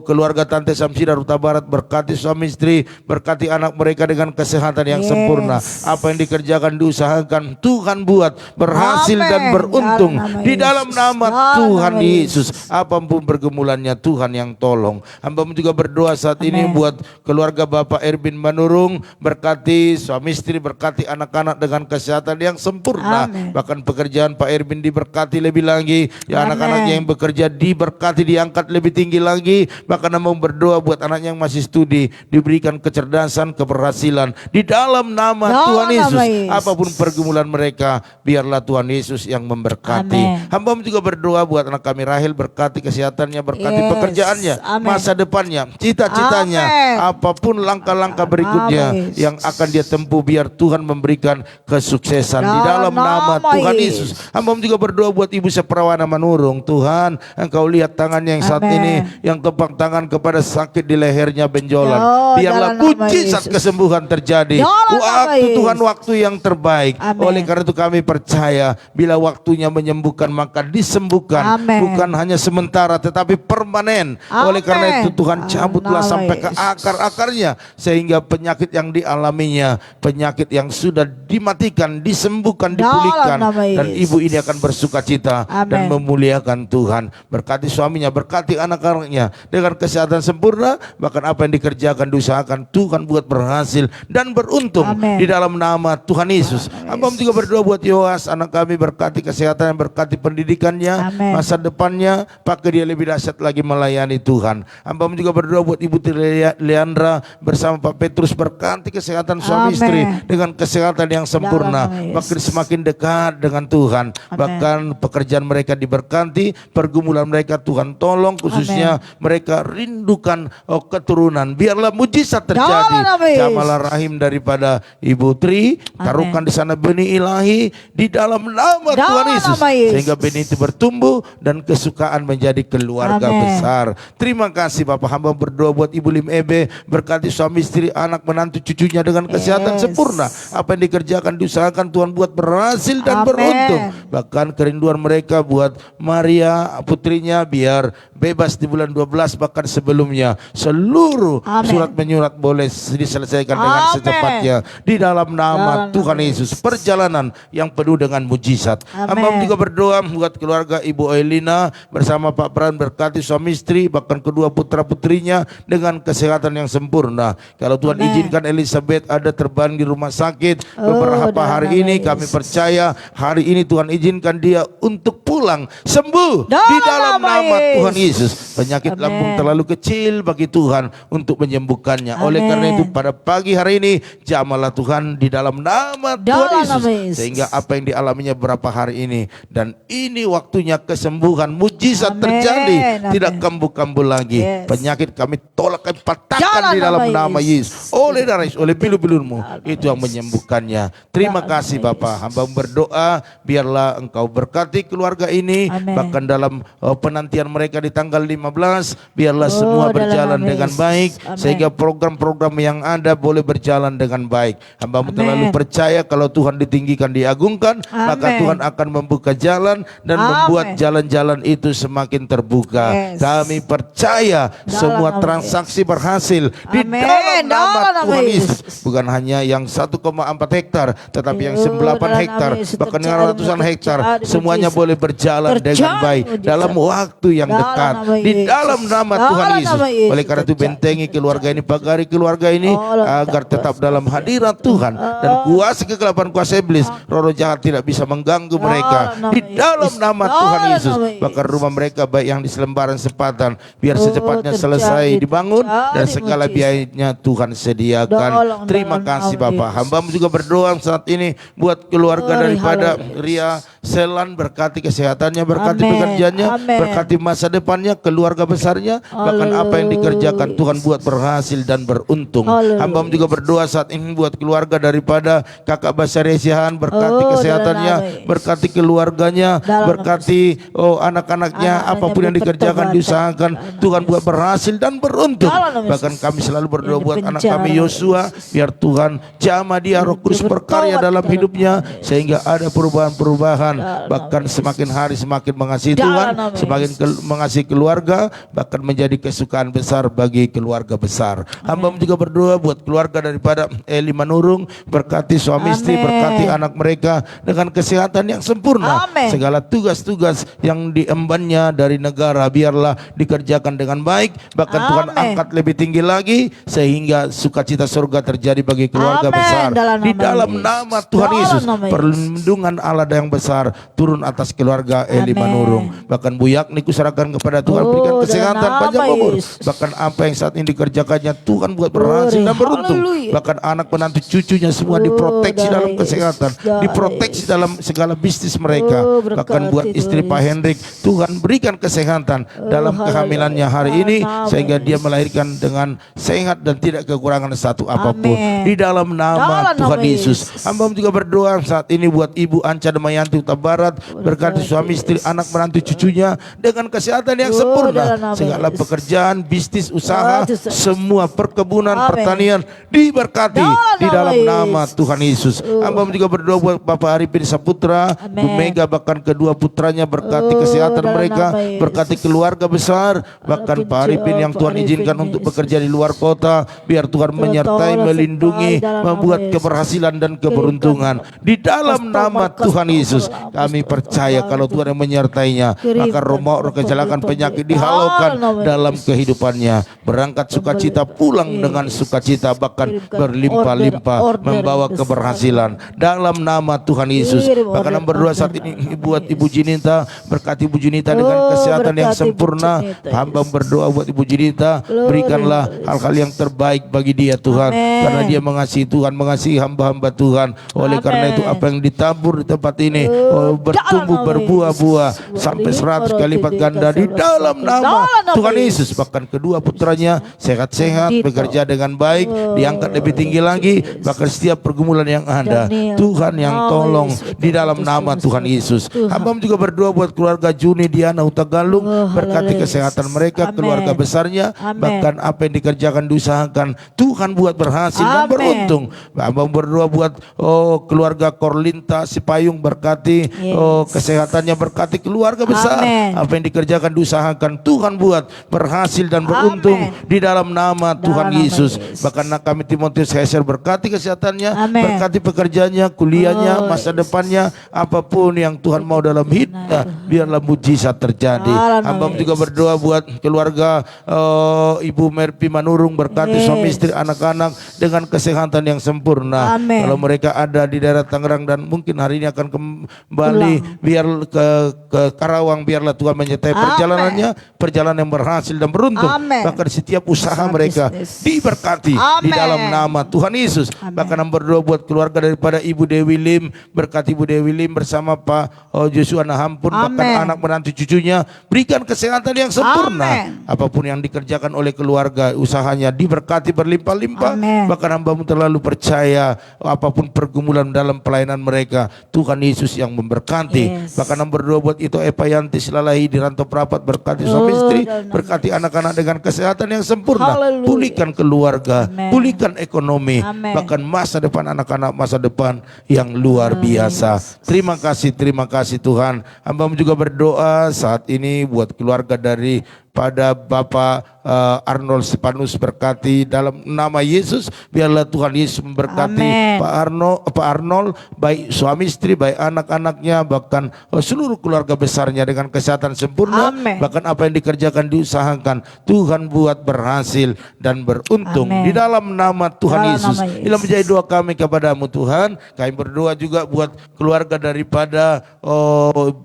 keluarga Tante Samsira Ruta Barat, berkati suami istri, berkati anak mereka dengan kesehatan yang Yes. sempurna. Apa yang dikerjakan, diusahakan, Tuhan buat berhasil Amin. dan beruntung Dalam nama di dalam Yesus. nama Dalam Tuhan nama Yesus. Apapun pergumulannya, Tuhan yang tolong. Hamba juga berdoa saat ini Amin. buat keluarga Bapak Erwin Manur, Manurung, berkati suami istri, berkati anak-anak dengan kesehatan yang sempurna. Amin. Bahkan pekerjaan Pak Erwin diberkati lebih lagi, ya Amin. anak-anaknya yang bekerja diberkati, diangkat lebih tinggi lagi. Bahkan mau berdoa buat anaknya yang masih studi, diberikan kecerdasan, keberhasilan di dalam nama Tuhan Yesus. Apapun pergumulan mereka, biarlah Tuhan Yesus yang memberkati. Amin. Hamba juga berdoa buat anak kami Rahel, berkati kesehatannya, berkati Yes. pekerjaannya, Amin. masa depannya, cita-citanya, Amin. apapun langkah-langkah berikutnya Amin. yang akan dia tempuh, biar Tuhan memberikan kesuksesan di dalam Dalam nama nama Tuhan Yesus. Yesus. Hamba juga berdoa buat Ibu Seperawana Manurung. Tuhan, Engkau lihat tangannya yang saat Amin. ini, yang tepang tangan kepada sakit di lehernya, benjolan. Oh, Biarlah dalam nama mujizat Yesus. kesembuhan terjadi. Dalam nama Waktu Yesus. Tuhan, waktu yang terbaik. Amin. Oleh karena itu kami percaya, bila waktunya menyembuhkan maka disembuhkan. Amin. Bukan hanya sementara tetapi permanen. Oleh karena itu Tuhan, cabutlah Nama sampai ke Yesus. akar-akarnya, sehingga penyakit yang dialaminya, penyakit yang sudah dimatikan, disembuhkan, Dalam dipulihkan, nama dan Yesus. ibu ini akan bersuka cita dan Amin. memuliakan Tuhan. Berkati suaminya, berkati anak-anaknya dengan kesehatan sempurna. Bahkan apa yang dikerjakan, diusahakan, Tuhan buat berhasil dan beruntung. Amin. Di dalam nama Tuhan Yesus. Hamba juga berdoa buat Yoas, anak kami, berkati kesehatan, berkati pendidikannya, Amin. masa depannya, pakai dia lebih dahsyat lagi melayani Tuhan. Hamba juga berdoa buat Ibu Leandra bersama Pak Petrus, berkati kesehatan suami Amin. istri dengan kesehatan yang sempurna, Dalam nama Yesus. makin semakin dekat dengan Tuhan. Amin. Bahkan pekerjaan mereka diberkati, pergumulan mereka Tuhan tolong, khususnya mereka rindukan keturunan. Biarlah mujizat terjadi. Dalam nama Yesus. Jamalah rahim daripada Ibu Tri, taruhkan di sana benih ilahi di dalam nama Dalam Tuhan Yesus, nama Yesus. sehingga benih itu bertumbuh dan kesukaan menjadi keluarga Amin. besar. Terima kasih Bapak. Hamba berdoa buat Ibu Lim Ebe, berkati suami istri, anak menantu cucunya dengan kesehatan Yes. sempurna. Apa yang dikerjakan, diusahakan, Tuhan buat berhasil dan Amin. beruntung. Bahkan kerinduan mereka buat Maria putrinya biar bebas di bulan 12, bahkan sebelumnya seluruh Amin. surat menyurat boleh diselesaikan dengan Amin. secepatnya di dalam nama Dalam Tuhan nama Yesus. Perjalanan yang penuh dengan mujizat. Amin. Hamba juga berdoa buat keluarga Ibu Elina bersama Pak Pran, berkati suami istri, bahkan kedua putra putrinya dengan kesehatan yang sempurna. Kalau Tuhan Amin. izinkan Elizabeth ada terbang di rumah sakit Oh, beberapa dalam hari nama ini, Yesus. kami percaya hari ini Tuhan izinkan dia untuk pulang sembuh Dalam di dalam nama nama Yesus. Tuhan Yesus. Penyakit Amin. lambung terlalu kecil bagi Tuhan untuk menyembuhkannya. Oleh Amin. karena itu pada pagi hari ini jamalah Tuhan di dalam nama Tuhan Dalam Yesus, nama Yesus. sehingga apa yang dialaminya beberapa hari ini, dan ini waktunya kesembuhan, mujizat Amin. terjadi, Amin. tidak kambuh-kambuh lagi. Yes. Penyakit kami tolak, kami patahkan Dalam di dalam nama nama Yesus. Oleh darah Yesus, oleh pilu-pilurmu, itu yang menyembuhkannya. Terima Dalam kasih nama Bapak. Hamba berdoa biarlah Engkau berkati keluarga ini. Amin. Bahkan dalam penantian mereka di tanggal 15, biarlah Oh, semua dalam berjalan nama dengan Yesus. baik, Amin. sehingga program-program yang ada boleh berjalan dengan baik. Hamba Amin. terlalu percaya kalau Tuhan ditinggikan, diagungkan, maka Amin. Tuhan akan membuka jalan dan Amin. membuat jalan-jalan itu semakin terbuka. Yes. Kami percaya Dalam semua nama transaksi berhasil di Amin. dalam nama Dalam nama Tuhan Yesus. Yesus. Bukan hanya yang 1,4 hektar, tetapi yang Oh, 8 dalam hektar, nama Yesus bahkan yang terjadi ratusan hektar, mujizat. semuanya boleh berjalan dengan baik Mujizat. dalam waktu yang Dalam dekat nama di Yesus. dalam nama Dalam Tuhan Yesus. nama Yesus Oleh karena itu terjadi. bentengi keluarga ini, pagari keluarga ini Oh, agar tetap dalam hadirat Tuhan, dan kuasa kegelapan, kuasa iblis, roh jahat tidak bisa mengganggu mereka Dalam nama di dalam Yesus. nama Dalam Tuhan Yesus. nama Yesus. Bahkan rumah mereka baik yang di Selembaran Sepatan biar Oh, secepatnya terjadi. selesai dibangun dan Terjadi segala mujizat. biayanya Tuhan sediakan. Tolong Terima dalam kasih nama Bapak. Yesus. Hamba juga berdoa saat ini buat keluarga Oh, daripada haleluya. Ria Selan, berkati kesehatannya, berkati Amin. pekerjaannya, Amin. berkati masa depannya, keluarga besarnya, bahkan apa yang dikerjakan Tuhan buat berhasil dan beruntung. Haleluya. Hamba juga berdoa saat ini buat keluarga daripada Kakak Basar Resihan, berkati Oh, kesehatannya, dalam nama Yesus. berkati keluarganya, Dalam berkati anak-anaknya, Anak-anaknya apapun yang dikerjakan, bertobat. diusahakan, Tuhan buat berhasil dan beruntung. Dalam nama Bahkan Yesus. kami selalu berdoa Yang buat anak dipenjara kami oleh Yosua, Yesus. biar Tuhan jamah dia, Roh Kudus Dia berkarya bertobat dalam dalam hidupnya, nama Yesus. sehingga ada perubahan-perubahan Tuhan, bahkan semakin hari semakin mengasihi Tuhan, Dalam nama semakin mengasihi keluarga, bahkan menjadi kesukaan besar bagi keluarga besar. Hamba juga berdoa buat keluarga daripada Eli Manurung, berkati suami istri, Amin. berkati anak mereka dengan kesehatan yang sempurna. Amin. Segala tugas-tugas yang diembannya dari negara biarlah dikerjakan dengan baik, bahkan Tuhan Amin. angkat lebih tinggi lagi sehingga sukacita surga terjadi bagi keluarga Amin. besar. Dalam Di nama dalam Yesus. nama Tuhan Dalam Yesus, nama Yesus. perlindungan Allah yang besar turun atas keluarga Eli Amin. Manurung. Bahkan Bu Yakni kuserahkan kepada Tuhan, Oh, berikan dalam kesehatan, nama panjang umur. Yesus. Bahkan apa yang saat ini dikerjakannya Tuhan buat berhasil Glory. dan beruntung. Haleluya. Bahkan anak menantu cucunya semua Oh, diproteksi dalam dalam kesehatan, Yesus. Dalam diproteksi Yesus. dalam segala bisnis mereka. Oh, Bahkan berkati buat istri Tuhan Pak Yesus. Hendrik, Tuhan berikan kesehatan dalam haleluya. kehamilannya hari ini Dalam sehingga dia Yesus. melahirkan dengan sehat dan tidak kekurangan satu apapun. Amin. Di dalam nama Dalam Tuhan nama Yesus. Yesus. Hamba juga berdoa saat ini buat Ibu Anca Damayanti Huta Barat, berkati suami istri, anak menantu cucunya dengan kesehatan yang Oh, sempurna. dalam nama Segala Yesus. pekerjaan, bisnis, usaha, Oh, Yesus. semua perkebunan, Amin. pertanian diberkati Dalam di dalam nama nama Yesus. Tuhan Yesus. Hamba juga berdoa buat Bapak Arifin Saputra, Amin. Bu Mega, bahkan kedua putranya, berkati Oh, kesehatan dalam mereka, nama Yesus. berkati keluarga besar, bahkan Arifin, Pak Arifin yang Pak Tuhan Arifin, izinkan untuk Yesus. bekerja di luar kota, biar Tuhan menyertai, tolong melindungi, sertai dalam nama membuat Yesus. keberhasilan dan keberuntungan. Di dalam nama Tuhan Yesus, kami percaya kalau Tuhan yang menyertainya, maka roh kecelakaan penyakit dihalaukan dalam kehidupannya. Berangkat sukacita, pulang dengan sukacita, bahkan berlimpah-limpah, membawa keberhasilan dalam nama Tuhan Yesus. Bahkan hamba berdoa saat ini buat Ibu Jinita, berkati Ibu Jinita dengan kesehatan yang berkati Ibu sempurna. Jinita, Hamba berdoa buat Ibu Jinita, berikanlah hal-hal yang terbaik bagi dia Tuhan, Amin. karena dia mengasihi Tuhan, mengasihi hamba-hamba Tuhan. Oleh karena itu apa yang ditabur di tempat ini bertumbuh, dalam nama berbuah-buah Yesus. sampai 100 kali lipat ganda di dalam nama Tuhan Yesus. Bahkan kedua putranya sehat-sehat, Dito. bekerja dengan baik, diangkat lebih tinggi lagi. Bahkan setiap pergumulan yang ada, Daniel. Tuhan yang Nama tolong Yesus. di dalam nama Tuhan Yesus. Hamba juga berdoa buat keluarga Juni, Diana, Huta Galung, berkati haleluya. kesehatan mereka, Amin. keluarga besarnya, Amin. bahkan apa yang dikerjakan, diusahakan, Tuhan buat berhasil dan Amin. beruntung. Hamba berdoa buat keluarga Korlinta Sipayung, berkati kesehatannya, berkati keluarga besar. Amin. Apa yang dikerjakan, diusahakan, Tuhan buat berhasil dan beruntung Amin. di dalam nama Tuhan nama Yesus. Yesus. Bahkan kami Timotius Heser, berkati kesehatannya, Amin. berkati pekerjaannya, kuliahnya, masa depannya, apapun yang Tuhan mau dalam hidupnya, biarlah mujizat terjadi. Dalam nama Hamba juga Yesus. berdoa buat keluarga Ibu Merpi Manurung, berkati suami istri, anak-anak dengan kesehatan yang sempurna. Amin. Kalau mereka ada di daerah Tangerang dan mungkin hari ini akan kembali, biar ke Karawang, biarlah Tuhan menyertai Amin. perjalanannya, perjalanan yang berhasil dan beruntung. Amin. Bahkan setiap usaha Usaha mereka bisnis. diberkati di Amin. dalam nama Tuhan Yesus. Amin. Bahkan hamba berdoa buat keluarga daripada Ibu Dewi Lim, berkati Ibu Dewi Lim bersama Pak Joshua Nahampun, bahkan Amin. anak menantu cucunya, berikan kesehatan yang sempurna. Amin. Apapun yang dikerjakan oleh keluarga, usahanya diberkati berlimpah-limpah. Amin. Bahkan hambamu terlalu percaya apapun pergumulan dalam pelayanan mereka, Tuhan Yesus yang memberkati. Yes. Bahkan hamba berdoa buat itu Epayanti Silalahi di Rantau Perapat, berkati suami istri, dalam nama berkati anak-anak dengan kesehatan yang sempurna. Haleluya. Pulihkan keluarga, Amin. pulihkan ekonomi, Amin. bahkan masa depan anak-anak, masa depan yang luar biasa. Terima kasih Tuhan. Hamba juga berdoa saat ini buat keluarga pada Bapak Arnold Stepanus, berkati dalam nama Yesus, biarlah Tuhan Yesus memberkati Amin. Pak Arnold, baik suami istri, baik anak-anaknya, bahkan seluruh keluarga besarnya dengan kesehatan sempurna. Amin. Bahkan apa yang dikerjakan, diusahakan, Tuhan buat berhasil dan beruntung. Amin. Di dalam nama Tuhan Dalam Yesus. nama Yesus. Inilah menjadi doa kami kepadamu Tuhan. Kami berdoa juga buat keluarga daripada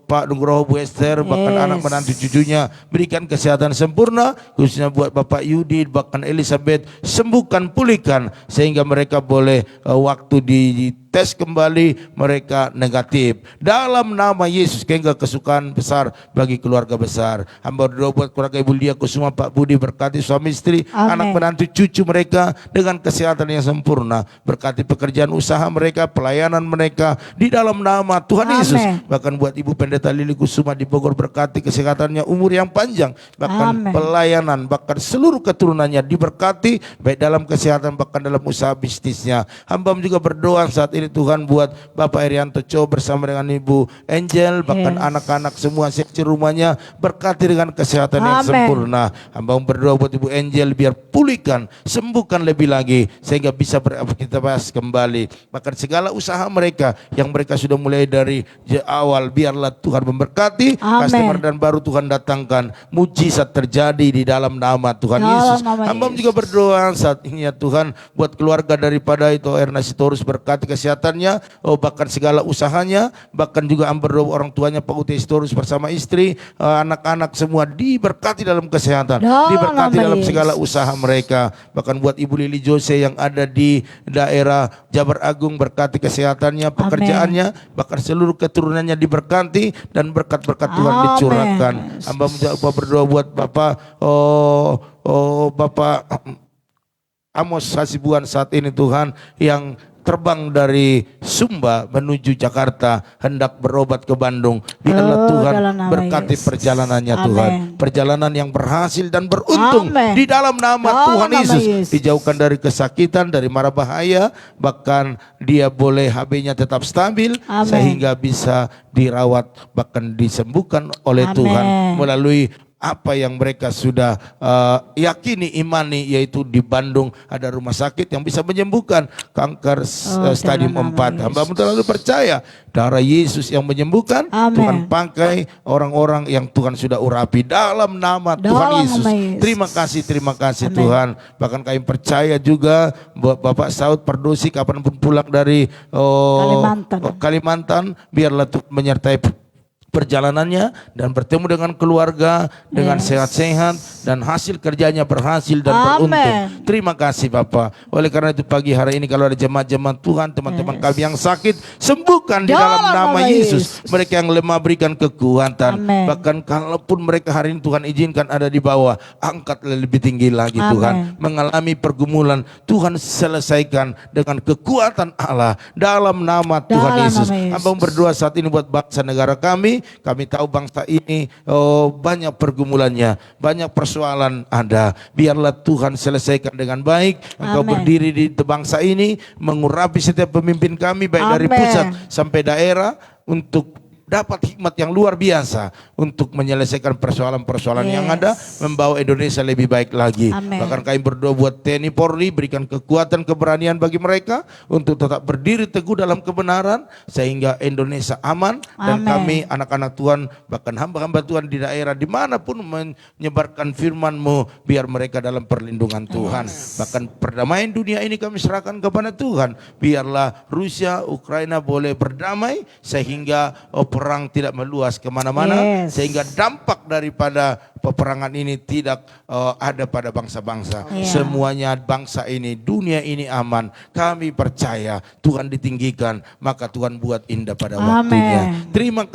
Pak Nugroho, Bu Esther, bahkan Yes. anak menantu cucunya, berikan kesehatan sempurna, khususnya buat Bapak Yudi, bahkan Elizabeth, sembuhkan, pulihkan, sehingga mereka boleh waktu dites kembali mereka negatif. Dalam nama Yesus, sehingga kesukaan besar bagi keluarga besar. Hamba berdoa buat keluarga Ibu Lia Kusuma, Pak Budi, berkati suami istri, Amin. anak menantu cucu mereka dengan kesehatan yang sempurna. Berkati pekerjaan usaha mereka, pelayanan mereka di dalam nama Tuhan Amin. Yesus. Bahkan buat Ibu Pendeta Lili Kusuma di Bogor, berkati kesehatannya, umur yang panjang, bahkan Amin. pelayanan, bahkan seluruh keturunannya diberkati, baik dalam kesehatan bahkan dalam usaha bisnisnya. Hamba juga berdoa saat ini ini Tuhan buat Bapak Erianto Cho bersama dengan Ibu Angel, bahkan anak-anak semua seksi rumahnya, berkati dengan kesehatan yang sempurna. Hamba berdoa buat Ibu Angel biar pulihkan, sembuhkan lebih lagi sehingga bisa beraktivitas kembali. Bahkan segala usaha mereka yang mereka sudah mulai dari awal, biarlah Tuhan memberkati. Customer dan baru Tuhan datangkan, mujizat terjadi di dalam nama Tuhan Yesus. Hamba juga berdoa saat ini ya Tuhan buat keluarga daripada itu Ernest Torus, berkati kesehatannya, bahkan segala usahanya, bahkan juga hamba berdoa orang tuanya Pak Uti Torus bersama istri, anak-anak semua diberkati dalam kesehatan, diberkati dalam segala usaha mereka. Bahkan buat Ibu Lili Jose yang ada di daerah Jabar Agung, berkati kesehatannya, pekerjaannya, bahkan seluruh keturunannya diberkati dan berkat-berkat Tuhan dicurahkan. Hamba berdoa buat Bapak Bapak Amos Hasibuan saat ini Tuhan yang terbang dari Sumba menuju Jakarta hendak berobat ke Bandung. Biarlah Tuhan berkati perjalanannya Tuhan. Perjalanan yang berhasil dan beruntung di dalam nama Tuhan Yesus. Dijauhkan dari kesakitan, dari mara bahaya, bahkan dia boleh HB-nya tetap stabil sehingga bisa dirawat bahkan disembuhkan oleh Tuhan melalui apa yang mereka sudah yakini, imani, yaitu di Bandung ada rumah sakit yang bisa menyembuhkan kanker stadium 4. Hamba terlalu percaya darah Yesus yang menyembuhkan. Tuhan pakai orang-orang yang Tuhan sudah urapi dalam nama Tuhan Yesus. Terima kasih Tuhan. Bahkan kami percaya juga Bapak Saud Pardosi kapanpun pulang dari Kalimantan, biarlah Tuhan menyertai perjalanannya dan bertemu dengan keluarga dengan sehat-sehat dan hasil kerjanya berhasil dan beruntung. Terima kasih Bapak. Oleh karena itu pagi hari ini kalau ada jemaat-jemaat Tuhan, teman-teman kami yang sakit, sembuhkan di dalam nama Yesus. Mereka yang lemah berikan kekuatan. Bahkan kalaupun mereka hari ini Tuhan izinkan ada di bawah, angkat lebih tinggi lagi Tuhan. Mengalami pergumulan, Tuhan selesaikan dengan kekuatan Allah dalam nama Tuhan Yesus. Hamba berdoa saat ini buat bangsa negara kami. Kami tahu bangsa ini banyak pergumulannya, banyak persoalan ada. Biarlah Tuhan selesaikan dengan baik. Engkau berdiri di bangsa ini, mengurapi setiap pemimpin kami baik dari pusat sampai daerah untuk dapat hikmat yang luar biasa untuk menyelesaikan persoalan-persoalan yang ada, membawa Indonesia lebih baik lagi. Bahkan kami berdoa buat TNI Polri, berikan kekuatan, keberanian bagi mereka untuk tetap berdiri teguh dalam kebenaran sehingga Indonesia aman. Dan kami anak-anak Tuhan, bahkan hamba-hamba Tuhan di daerah dimanapun menyebarkan firman-Mu, biar mereka dalam perlindungan Tuhan. Bahkan perdamaian dunia ini kami serahkan kepada Tuhan. Biarlah Rusia, Ukraina boleh berdamai sehingga perang tidak meluas kemana-mana, sehingga dampak daripada peperangan ini tidak ada pada bangsa-bangsa. Semuanya bangsa ini, dunia ini aman. Kami percaya Tuhan ditinggikan, maka Tuhan buat indah pada waktunya. Terima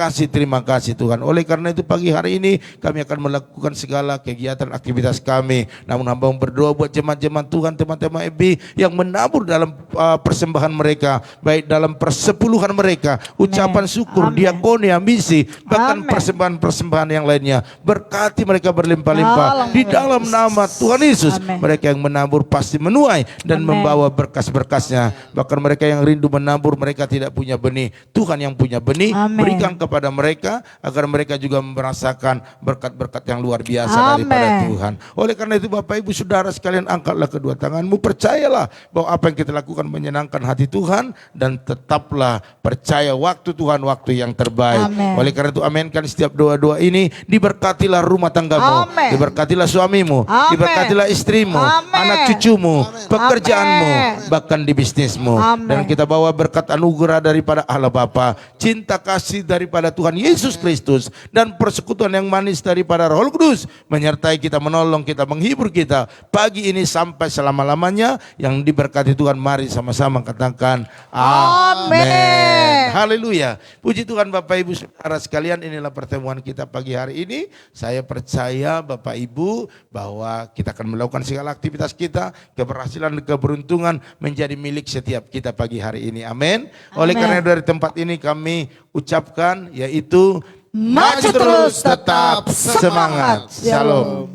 kasih Tuhan. Oleh karena itu pagi hari ini kami akan melakukan segala kegiatan aktivitas kami. Namun hamba berdoa buat jemaat-jemaat Tuhan, teman-teman FB yang menabur dalam persembahan mereka, baik dalam persepuluhan mereka, ucapan syukur, diakonia, misi, bahkan persembahan-persembahan yang lainnya. Berkati mereka berlimpah-limpah di dalam nama Tuhan Yesus. Mereka yang menabur pasti menuai dan membawa berkas-berkasnya. Bahkan mereka yang rindu menabur, mereka tidak punya benih, Tuhan yang punya benih, berikan kepada mereka agar mereka juga merasakan berkat-berkat yang luar biasa daripada Tuhan. Oleh karena itu Bapak Ibu Saudara sekalian, angkatlah kedua tanganmu, percayalah bahwa apa yang kita lakukan menyenangkan hati Tuhan, dan tetaplah percaya waktu Tuhan waktu yang terbaik. Oleh karena itu aminkan setiap doa-doa ini. Diberkatilah rumah tanggamu, diberkatilah suamimu, diberkatilah istrimu, anak cucumu, pekerjaanmu, bahkan di bisnismu. Dan kita bawa berkat anugerah daripada Allah Bapa, cinta kasih daripada Tuhan Yesus Kristus, dan persekutuan yang manis daripada Roh Kudus menyertai kita, menolong kita, menghibur kita pagi ini sampai selama-lamanya. Yang diberkati Tuhan, mari sama-sama katakan amin. Haleluya. Puji Tuhan Bapak Ibu Saudara sekalian, inilah pertemuan kita pagi hari ini. Saya percaya Bapak Ibu bahwa kita akan melakukan segala aktivitas kita, keberhasilan dan keberuntungan menjadi milik setiap kita pagi hari ini. Amin. Oleh karena dari tempat ini kami ucapkan yaitu maju terus, tetap semangat. Shalom.